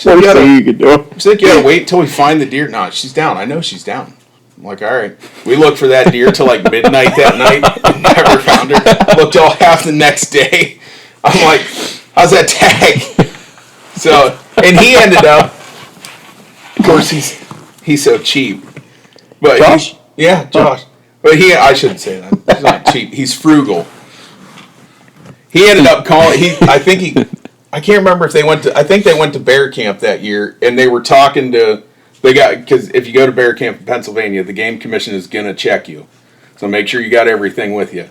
What do you could do? she's like, you gotta wait until we find the deer. No, she's down. I know she's down. I'm like, all right. We looked for that deer till like midnight that night. Never found her. Looked all half the next day. I'm like, how's that tag? So, and he ended up, of course, he's so cheap. But Josh? Yeah, Josh. But I shouldn't say that. He's not cheap. He's frugal. He ended up calling, I can't remember if I think they went to bear camp that year, and they were talking to, because if you go to bear camp in Pennsylvania, the game commission is going to check you. So make sure you got everything with you.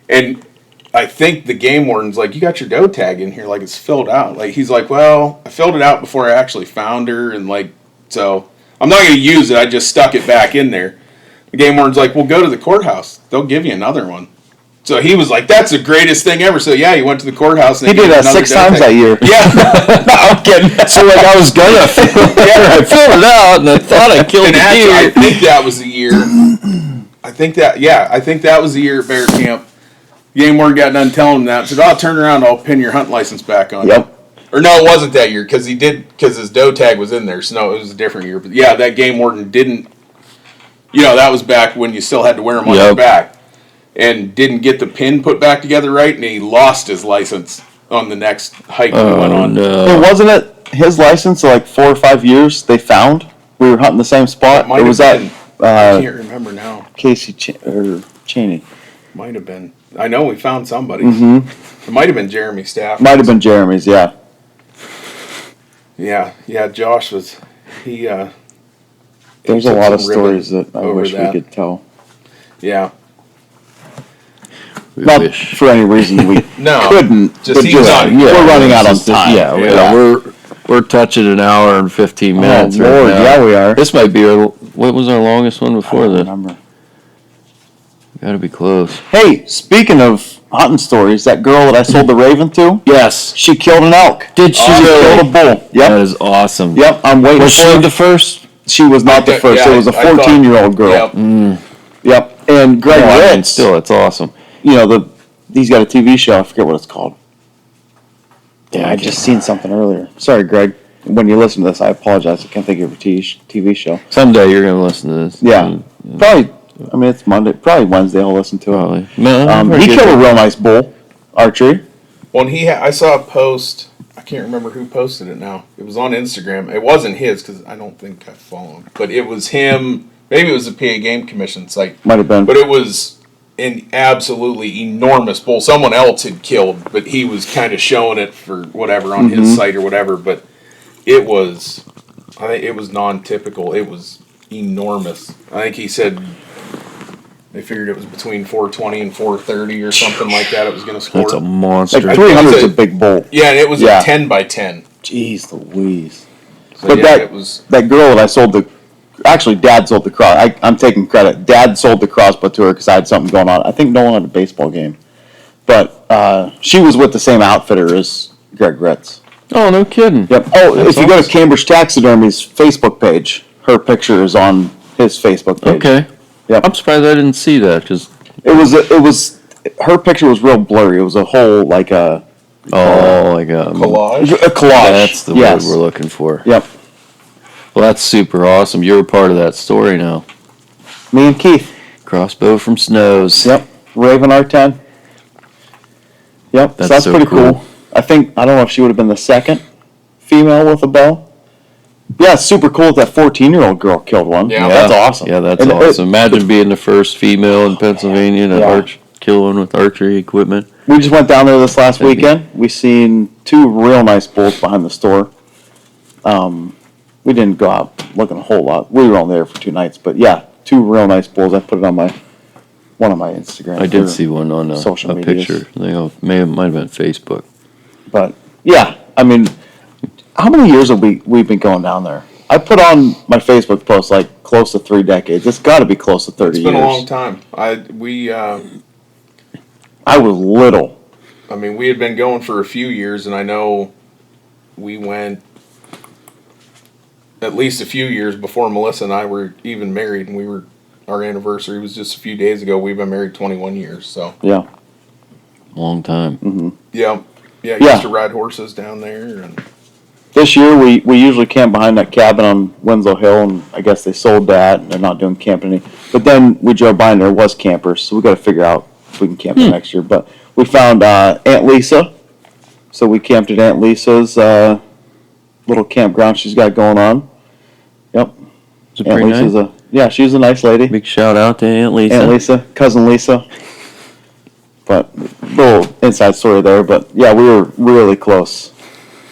And I think the game warden's like, you got your doe tag in here, like it's filled out. Like, he's like, well, I filled it out before I actually found her, and like, so I'm not going to use it. I just stuck it back in there. The game warden's like, well, go to the courthouse. They'll give you another one. So he was like, "That's the greatest thing ever." So yeah, he went to the courthouse. And He did that 6 times that year. Yeah, No, I'm kidding. So like I was gonna I filled it out and I thought I killed and the actually, I deer. think that was the year. I think that was the year at bear camp. Game warden got done telling him that. Said, "I'll turn around. I'll pin your hunt license back on." Yep. Or no, it wasn't that year because his doe tag was in there. So no, it was a different year. But yeah, that game warden didn't. That was back when you still had to wear them on your back, and didn't get the pin put back together right, and he lost his license on the next hike we went on. Well, wasn't it his license like 4 or 5 years they found? We were hunting the same spot. Might It have was been. at I can't remember now. Casey Cheney. Might have been. I know we found somebody. It might have been Jeremy Stafford. Might have been Jeremy's, yeah. Yeah. Josh was. He. There's a lot of stories that I wish we could tell. Yeah. Not for any reason we couldn't. Just he was on. We're running out of time. Yeah, we're touching an hour and 15 minutes. Oh, Lord, right now. yeah, we are. This might be what was our longest one before I don't this? remember. Got to be close. Hey, speaking of hunting stories, that girl that I sold the raven to, Yes. she killed an elk. Did she? She killed a bull. That Yep. is awesome. Yep. I'm waiting Was for she her. the first? She was not the first. It was a 14-year-old girl. Yep. Yep. And Greg Ritz, Still, it's awesome. he's got a TV show. I forget what it's called. Yeah, I just seen something earlier. Sorry, Greg. When you listen to this, I apologize. I can't think of your TV show. Someday you're going to listen to this. Yeah. Probably. I mean, it's Monday. Probably Wednesday. I'll listen to it. Probably. No, He killed a real nice bull. Archery. When I saw a post. I can't remember who posted it now. It was on Instagram. It wasn't his because I don't think I follow him. But it was him. Maybe it was the PA Game Commission site. Might have been. But it was an absolutely enormous bull. Someone else had killed, but he was kind of showing it for whatever on his site or whatever. But it was, I think it was non-typical. It was enormous. I think he said they figured it was between 420 and 430 or something like that. It was going to score. That's a monster. Like 300 is a big bull. Yeah, and it was a 10 by 10. Jeez Louise. So But that girl that I sold actually, Dad sold the cross. I'm taking credit. Dad sold the crossbow to her because I had something going on. I think Nolan had a baseball game. But she was with the same outfitter as Greg Ritz. Oh, no kidding. Yep. Oh, if you go to Cambridge Taxidermy's Facebook page, her picture is on his Facebook page. Okay. Yep. I'm surprised I didn't see that because her picture was real blurry. It was a whole like a Collage? a collage. That's the word we're looking for. Yep. Well, that's super awesome. You're a part of that story now. Me and Keith. Crossbow from Snows. Yep. Raven R10. Yep. That's so pretty cool. cool. I don't know if she would have been the second female with a bow. Yeah, it's super cool that 14-year-old girl killed one. Yeah. That's awesome. Yeah, that's And awesome. Imagine being the first female in Pennsylvania to kill one with archery equipment. We just went down there this last weekend. We seen 2 real nice bulls behind the store. We didn't go out looking a whole lot. We were only there for 2 nights, but yeah, 2 real nice bulls. I put it on one of my Instagram. I did see one on a picture. I think it might have been Facebook. But yeah, I mean, how many years have we been going down there? I put on my Facebook post like close to 3 decades. It's got to be close to 30 years. It's been a long time. I was little. I mean, we had been going for a few years, and I know we went at least a few years before Melissa and I were even married, and our anniversary was just a few days ago. We've been married 21 years, so. Yeah. Long time. Mm-hmm. Yeah. Yeah, I used to ride horses down there. And this year, we usually camp behind that cabin on Winslow Hill, and I guess they sold that, and they're not doing camping any. But then we drove by, and there was campers, so we got to figure out if we can camp there next year. But we found Aunt Lisa, so we camped at Aunt Lisa's little campground she's got going on. Yep. Is it Aunt pretty Lisa's nice? she's a nice lady. Big shout out to Aunt Lisa. Aunt Lisa, cousin Lisa. But little inside story there. But yeah, we were really close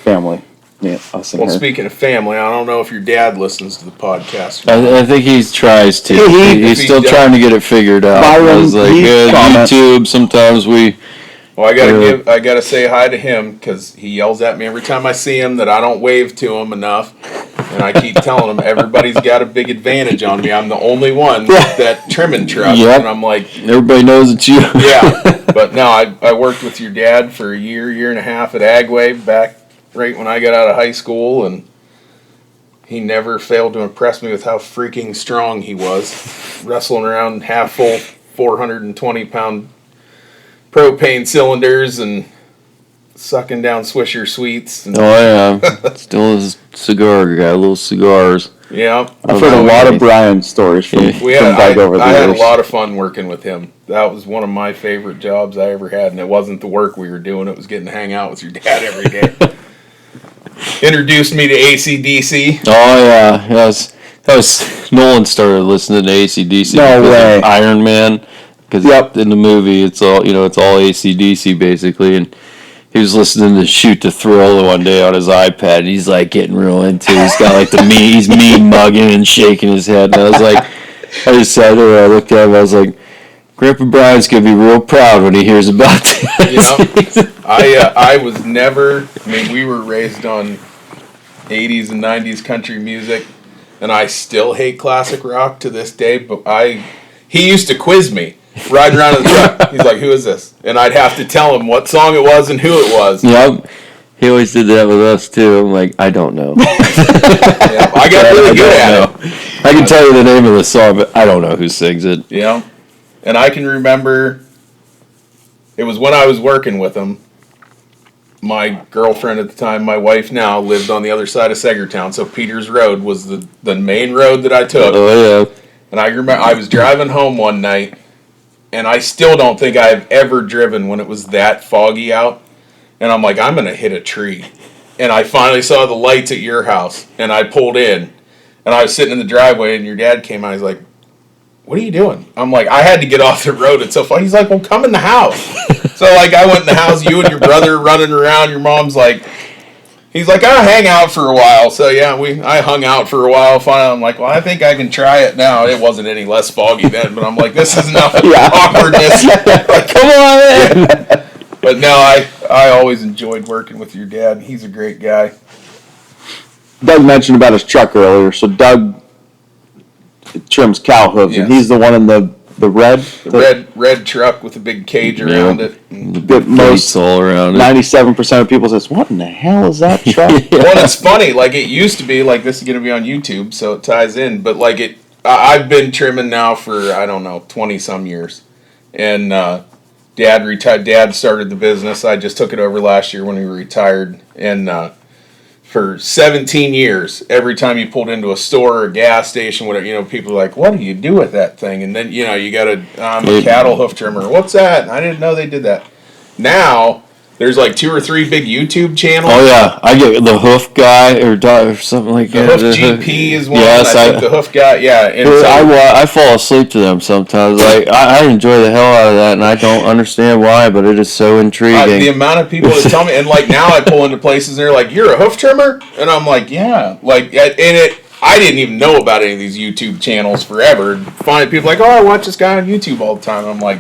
family. Yeah, us and well, her. speaking of family, I don't know if your dad listens to the podcast. I think he tries to. He's still he trying to get it figured out. Byron, I was like, YouTube. Sometimes we. Well, I gotta say hi to him because he yells at me every time I see him that I don't wave to him enough, and I keep telling him everybody's got a big advantage on me. I'm the only one with that trimming truck, Yep. and I'm like, Everybody knows it's you. yeah. But no, I worked with your dad for a year and a half at Agway back right when I got out of high school, and he never failed to impress me with how freaking strong he was, wrestling around half full 420-pound propane cylinders and sucking down Swisher Sweets. And, Oh yeah, still a cigar guy, little cigars. yeah, I've heard a lot of Brian stories from Doug over the I had a years. lot of fun working with him. That was one of my favorite jobs I ever had, and it wasn't the work we were doing; it was getting to hang out with your dad every day. Introduced me to AC/DC. Oh yeah, that was Nolan started listening to AC/DC. No because way. of Iron Man, because in the movie it's all AC/DC basically, and he was listening to Shoot to Thrill one day on his iPad, and he's like getting real into it. He's got like he's mean mugging and shaking his head, and I was like, I just sat there, I looked at him, I was like, Grandpa Brian's gonna be real proud when he hears about this. You know, I was never. I mean, we were raised on 80s and 90s country music, and I still hate classic rock to this day. But he used to quiz me riding around in the truck. He's like, "Who is this?" And I'd have to tell him what song it was and who it was. Yep. He always did that with us too. I'm like, I don't know. Yeah, I got really good at it. I can tell you the name of the song, but I don't know who sings it. Yeah, and I can remember it was when I was working with him. My girlfriend at the time, my wife now, lived on the other side of Segertown, so Peters Road was the main road that I took. Oh yeah. And I remember I was driving home one night, and I still don't think I've ever driven when it was that foggy out. And I'm like, I'm going to hit a tree. And I finally saw the lights at your house, and I pulled in. And I was sitting in the driveway, and your dad came out. He's like, what are you doing? I'm like, I had to get off the road. It's so funny. He's like, well, come in the house. So, like, I went in the house, you and your brother running around. Your mom's like, he's like, I'll hang out for a while. So, yeah, I hung out for a while. Finally, I'm like, well, I think I can try it now. It wasn't any less foggy then, but I'm like, this is enough awkwardness. Like, come on in. But no, I always enjoyed working with your dad. He's a great guy. Doug mentioned about his truck earlier. So Doug trims cow hooves, Yes. and he's the one in the red? Red truck with a big cage around it. That most all around it. 97% of people says, what in the hell is that truck? Well, it's funny. Like, it used to be, like, this is going to be on YouTube, so it ties in. But, like, I've been trimming now for, I don't know, 20-some years. And Dad retired. Dad started the business. I just took it over last year when we retired. And for 17 years, every time you pulled into a store or a gas station, whatever, people are like, what do you do with that thing? And then, you got I'm a cattle hoof trimmer. What's that? And I didn't know they did that. Now, there's like 2 or 3 big YouTube channels. Oh yeah, I get the hoof guy or something like The that. Hoof GP is one. Yes, I think the hoof guy. Yeah, and so, I fall asleep to them sometimes. Like I enjoy the hell out of that, and I don't understand why, but it is so intriguing. the amount of people that tell me, and like now I pull into places and they're like, "You're a hoof trimmer," and I'm like, "Yeah." Like, I didn't even know about any of these YouTube channels forever. Finally, people are like, "Oh, I watch this guy on YouTube all the time." And I'm like,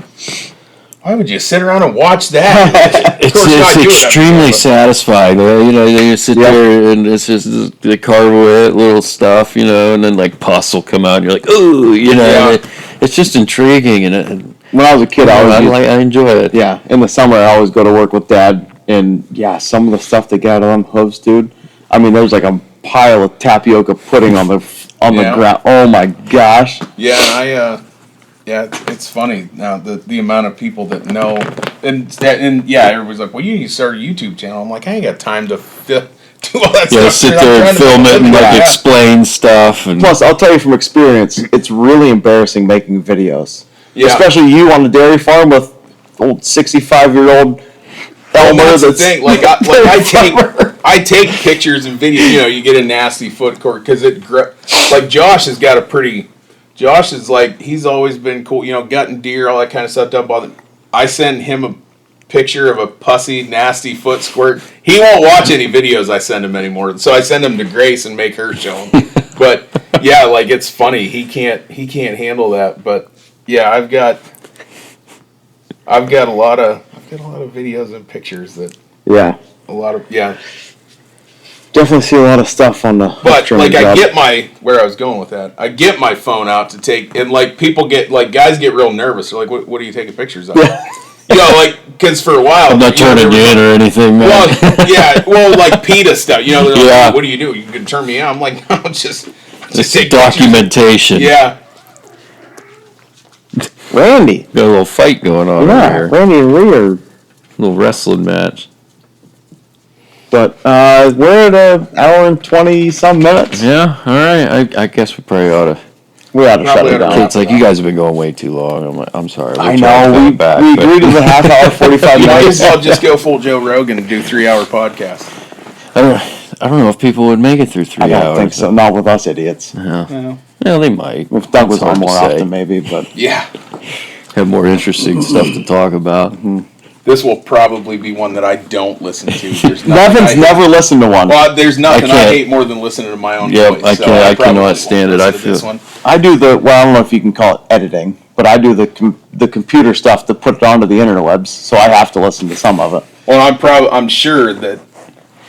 why would you sit around and watch that? It's extremely satisfying. You sit there and it's just the carve away little stuff, and then like pus will come out and you're like, ooh, it's just intriguing. And When I was a kid, I enjoy it. Yeah, in the summer, I always go to work with Dad, and yeah, some of the stuff they got on them hooves, dude. I mean, there's like a pile of tapioca pudding on the ground. Oh my gosh. Yeah, and it's funny now the amount of people that know, and everybody's like, well, you need to start a YouTube channel. I'm like, I ain't got time to do all that stuff. Yeah, sit there and film it and explain stuff. And Plus, I'll tell you from experience, it's really embarrassing making videos. Yeah. Especially you on the dairy farm with old 65-year-old Elmer. That's the thing. Like I take pictures and videos. You get a nasty foot court because like Josh has got a pretty. Josh is like, he's always been cool, gutting deer, all that kind of stuff. Don't bother. I send him a picture of a pussy, nasty foot squirt. He won't watch any videos I send him anymore. So I send him to Grace and make her show him. But yeah, like it's funny. He can't handle that. But yeah, I've got a lot of videos and pictures that Definitely see a lot of stuff on the. But like where I was going with that. I get my phone out to take, and like guys get real nervous. They're like, "What are you taking pictures of?" because for a while I'm not turning you in or anything, man. Well, like PETA stuff. They're like, Yeah. what do? You can turn me in. I'm like, no, just It's take documentation. pictures. Yeah. Randy. Got a little fight going on over Yeah, here. Randy and Lee are. Little wrestling match. But we're at an hour and 20 some minutes. Yeah, all right. I guess we probably ought to. We ought to shut Probably it ought to down. wrap It's like you guys have been going way too long. I'm sorry. We'll I try to know. cut We it back, we but- agreed to the half hour, 45 You might minutes. as well just go full Joe Rogan and do 3-hour podcast. I don't know if people would make it through 3 I hours. don't think so. Not with us idiots. Yeah, they might. If Doug was It's hard on more to say. often, maybe. But Yeah. Have more interesting stuff to talk about. This will probably be one that I don't listen to. There's nothing Nevin's never listened to one. Well, there's nothing I can't. hate more than listening to my own Yep, voice. I so can't- I probably cannot won't stand it. listen I to this feel- one. I do well, I don't know if you can call it editing, but I do the computer stuff to put it onto the interwebs, so I have to listen to some of it. Well, I'm sure that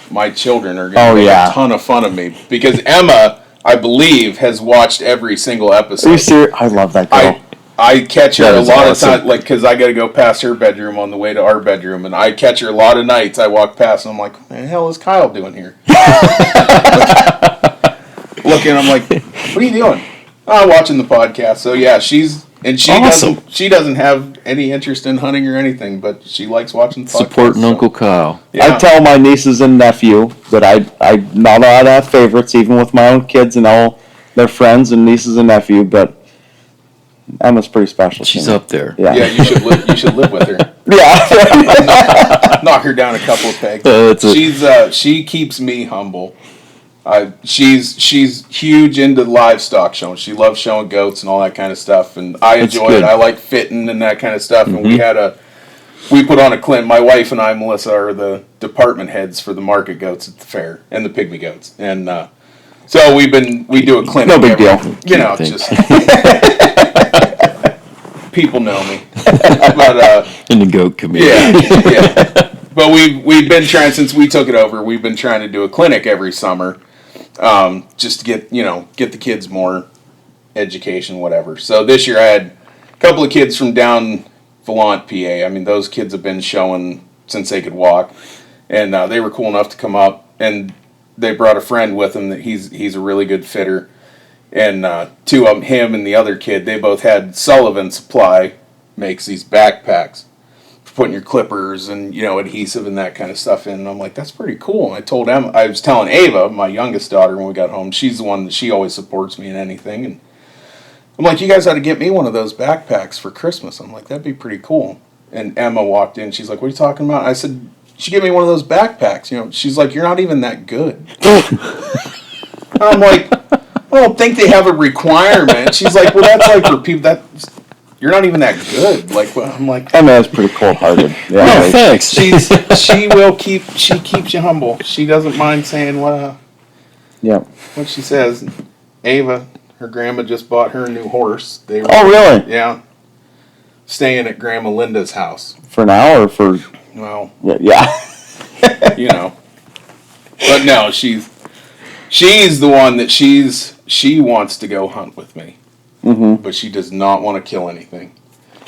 my children are going to make a ton of fun of me because Emma, I believe, has watched every single episode. Are you serious? I love that girl. I catch her That a is lot awesome. of times, like, because I got to go past her bedroom on the way to our bedroom, and I catch her a lot of nights. I walk past, and I'm like, what the hell is Kyle doing here? Looking, I'm like, what are you doing? Oh, watching the podcast. So yeah, she Awesome. doesn't have any interest in hunting or anything, but she likes watching the podcast. Supporting so. Uncle Kyle. Yeah. I tell my nieces and nephew that I not allowed to have favorites, even with my own kids and all their friends and nieces and nephew, but Emma's pretty special. to She's me. up there. Yeah. Yeah, you should live with her. Yeah. Knock her down a couple of pegs. That's it. She keeps me humble. She's huge into livestock showing. She loves showing goats and all that kind of stuff, and I That's enjoy good. it. I like fitting and that kind of stuff. And we put on a clinic. My wife and I, Melissa, are the department heads for the market goats at the fair and the pygmy goats, and so we do a clinic. No big deal. You know, Thank just people know me, but In the goat community. yeah. But we've been trying since we took it over. We've been trying to do a clinic every summer, just to get the kids more education, whatever. So this year I had a couple of kids from down Volant, PA. I mean, those kids have been showing since they could walk, and they were cool enough to come up, and they brought a friend with them that he's a really good fitter, and two of them, him and the other kid, they both had Sullivan Supply makes these backpacks for putting your clippers and adhesive and that kind of stuff in. And I'm like, that's pretty cool. And I was telling Ava, my youngest daughter, when we got home, she's the one that she always supports me in anything, and I'm like, you guys ought to get me one of those backpacks for Christmas. I'm like, that'd be pretty cool. And Emma walked in. She's like, what are you talking about? I said, you should get me one of those backpacks. She's like, you're not even that good. I'm like, I don't think they have a requirement. She's like, well, that's like for people you're not even that good. Like, well, I'm like, Emma is pretty cold-hearted. Yeah, Oh, right. thanks. she keeps you humble. She doesn't mind saying what she says. Ava, her grandma just bought her a new horse. Oh, really? Yeah. Staying at Grandma Linda's house. For now or for? Well, Yeah. But no, she's the one that she wants to go hunt with me. Mm-hmm. But she does not want to kill anything.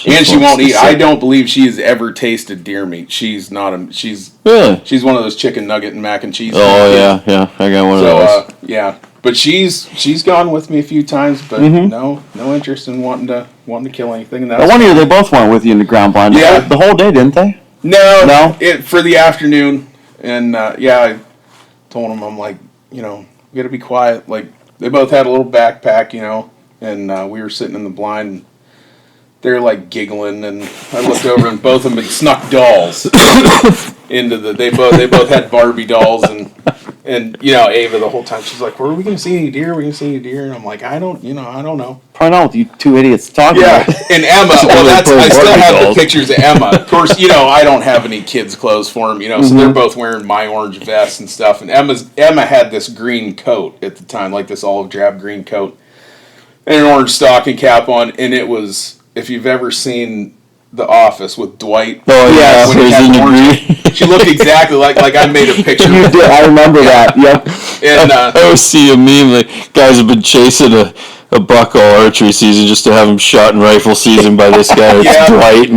And she won't eat. I don't believe she has ever tasted deer meat. She's not she's Really? She's one of those chicken nugget and mac and cheese. Oh, yeah. I got one of those. Yeah. But she's gone with me a few times, but no interest in wanting to kill anything. And Well, one year they both went with you in the ground blind. Yeah. The whole day, didn't they? No. For the afternoon, and I told them, I'm like, we got to be quiet. Like, they both had a little backpack, and we were sitting in the blind. And they're like giggling, and I looked over, and both of them had snuck dolls into the. They both had Barbie dolls, and Ava the whole time she's like, "Were we gonna see any deer? And I'm like, I don't know. Probably not with you two idiots talking Yeah, about. and Emma. Well, I still have the pictures of Emma. Of course, I don't have any kids' clothes for them. So they're both wearing my orange vests and stuff. And Emma had this green coat at the time, like this olive drab green coat, and an orange stocking cap on, and it was. If you've ever seen The Office with Dwight, Oh, yeah. when he had orange, she looked exactly like I made a picture. You did. I remember that. Yep. And I always see a meme like guys have been chasing a buck all archery season just to have him shot in rifle season by this guy. It's Yeah. Dwight.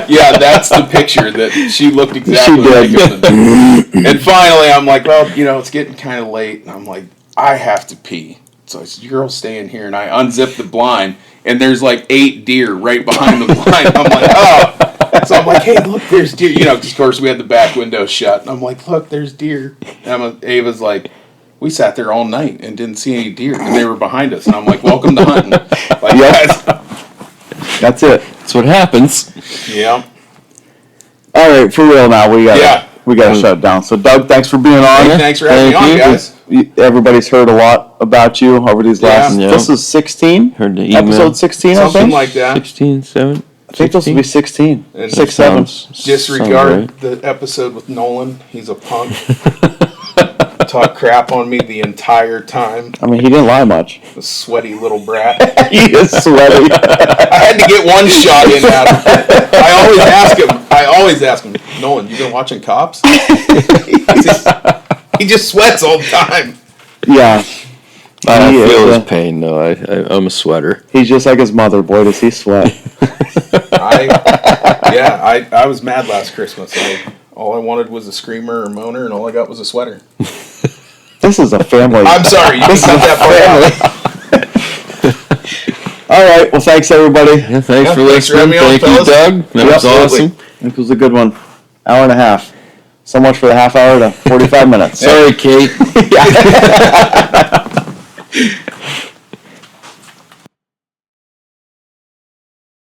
Yeah, that's the picture that she looked exactly like it. And finally, I'm like, well, it's getting kind of late. And I'm like, I have to pee. So I said, you're all staying here. And I unzip the blind, and there's like 8 deer right behind the blind. I'm like, oh. So I'm like, hey, look, there's deer. Because of course we had the back window shut. And I'm like, look, there's deer. And Ava's like, we sat there all night and didn't see any deer, and they were behind us. And I'm like, welcome to hunting. Like, That's it. That's what happens. Yeah. All right, for real now. We gotta shut it down. So Doug, thanks for being on. Hey, thanks for having me on, guys. Everybody's heard a lot about you over these last. Yeah. This is 16. Heard the email. Episode 16. I Something think. like that. 16, 7. I think this will be 16. And 6, 7. Disregard the episode with Nolan. He's a punk. Talk crap on me the entire time. I mean, he didn't lie much. The sweaty little brat. He is sweaty. I had to get one shot in at him. I always ask him, Nolan, you been watching Cops? He just sweats all the time. Yeah. I He feel is, his pain, though. I'm a sweater. He's just like his mother. Boy, does he sweat. I was mad last Christmas. All I wanted was a screamer or moaner, and all I got was a sweater. This is a family. I'm sorry, you can cut that part out. All right. Well, thanks everybody. Yeah, thanks for thanks for listening. having me on, Thank you, fellas. Doug. That was Absolutely. awesome. It was a good one. Hour and a half. So much for the half hour to 45 minutes. Sorry, Kate.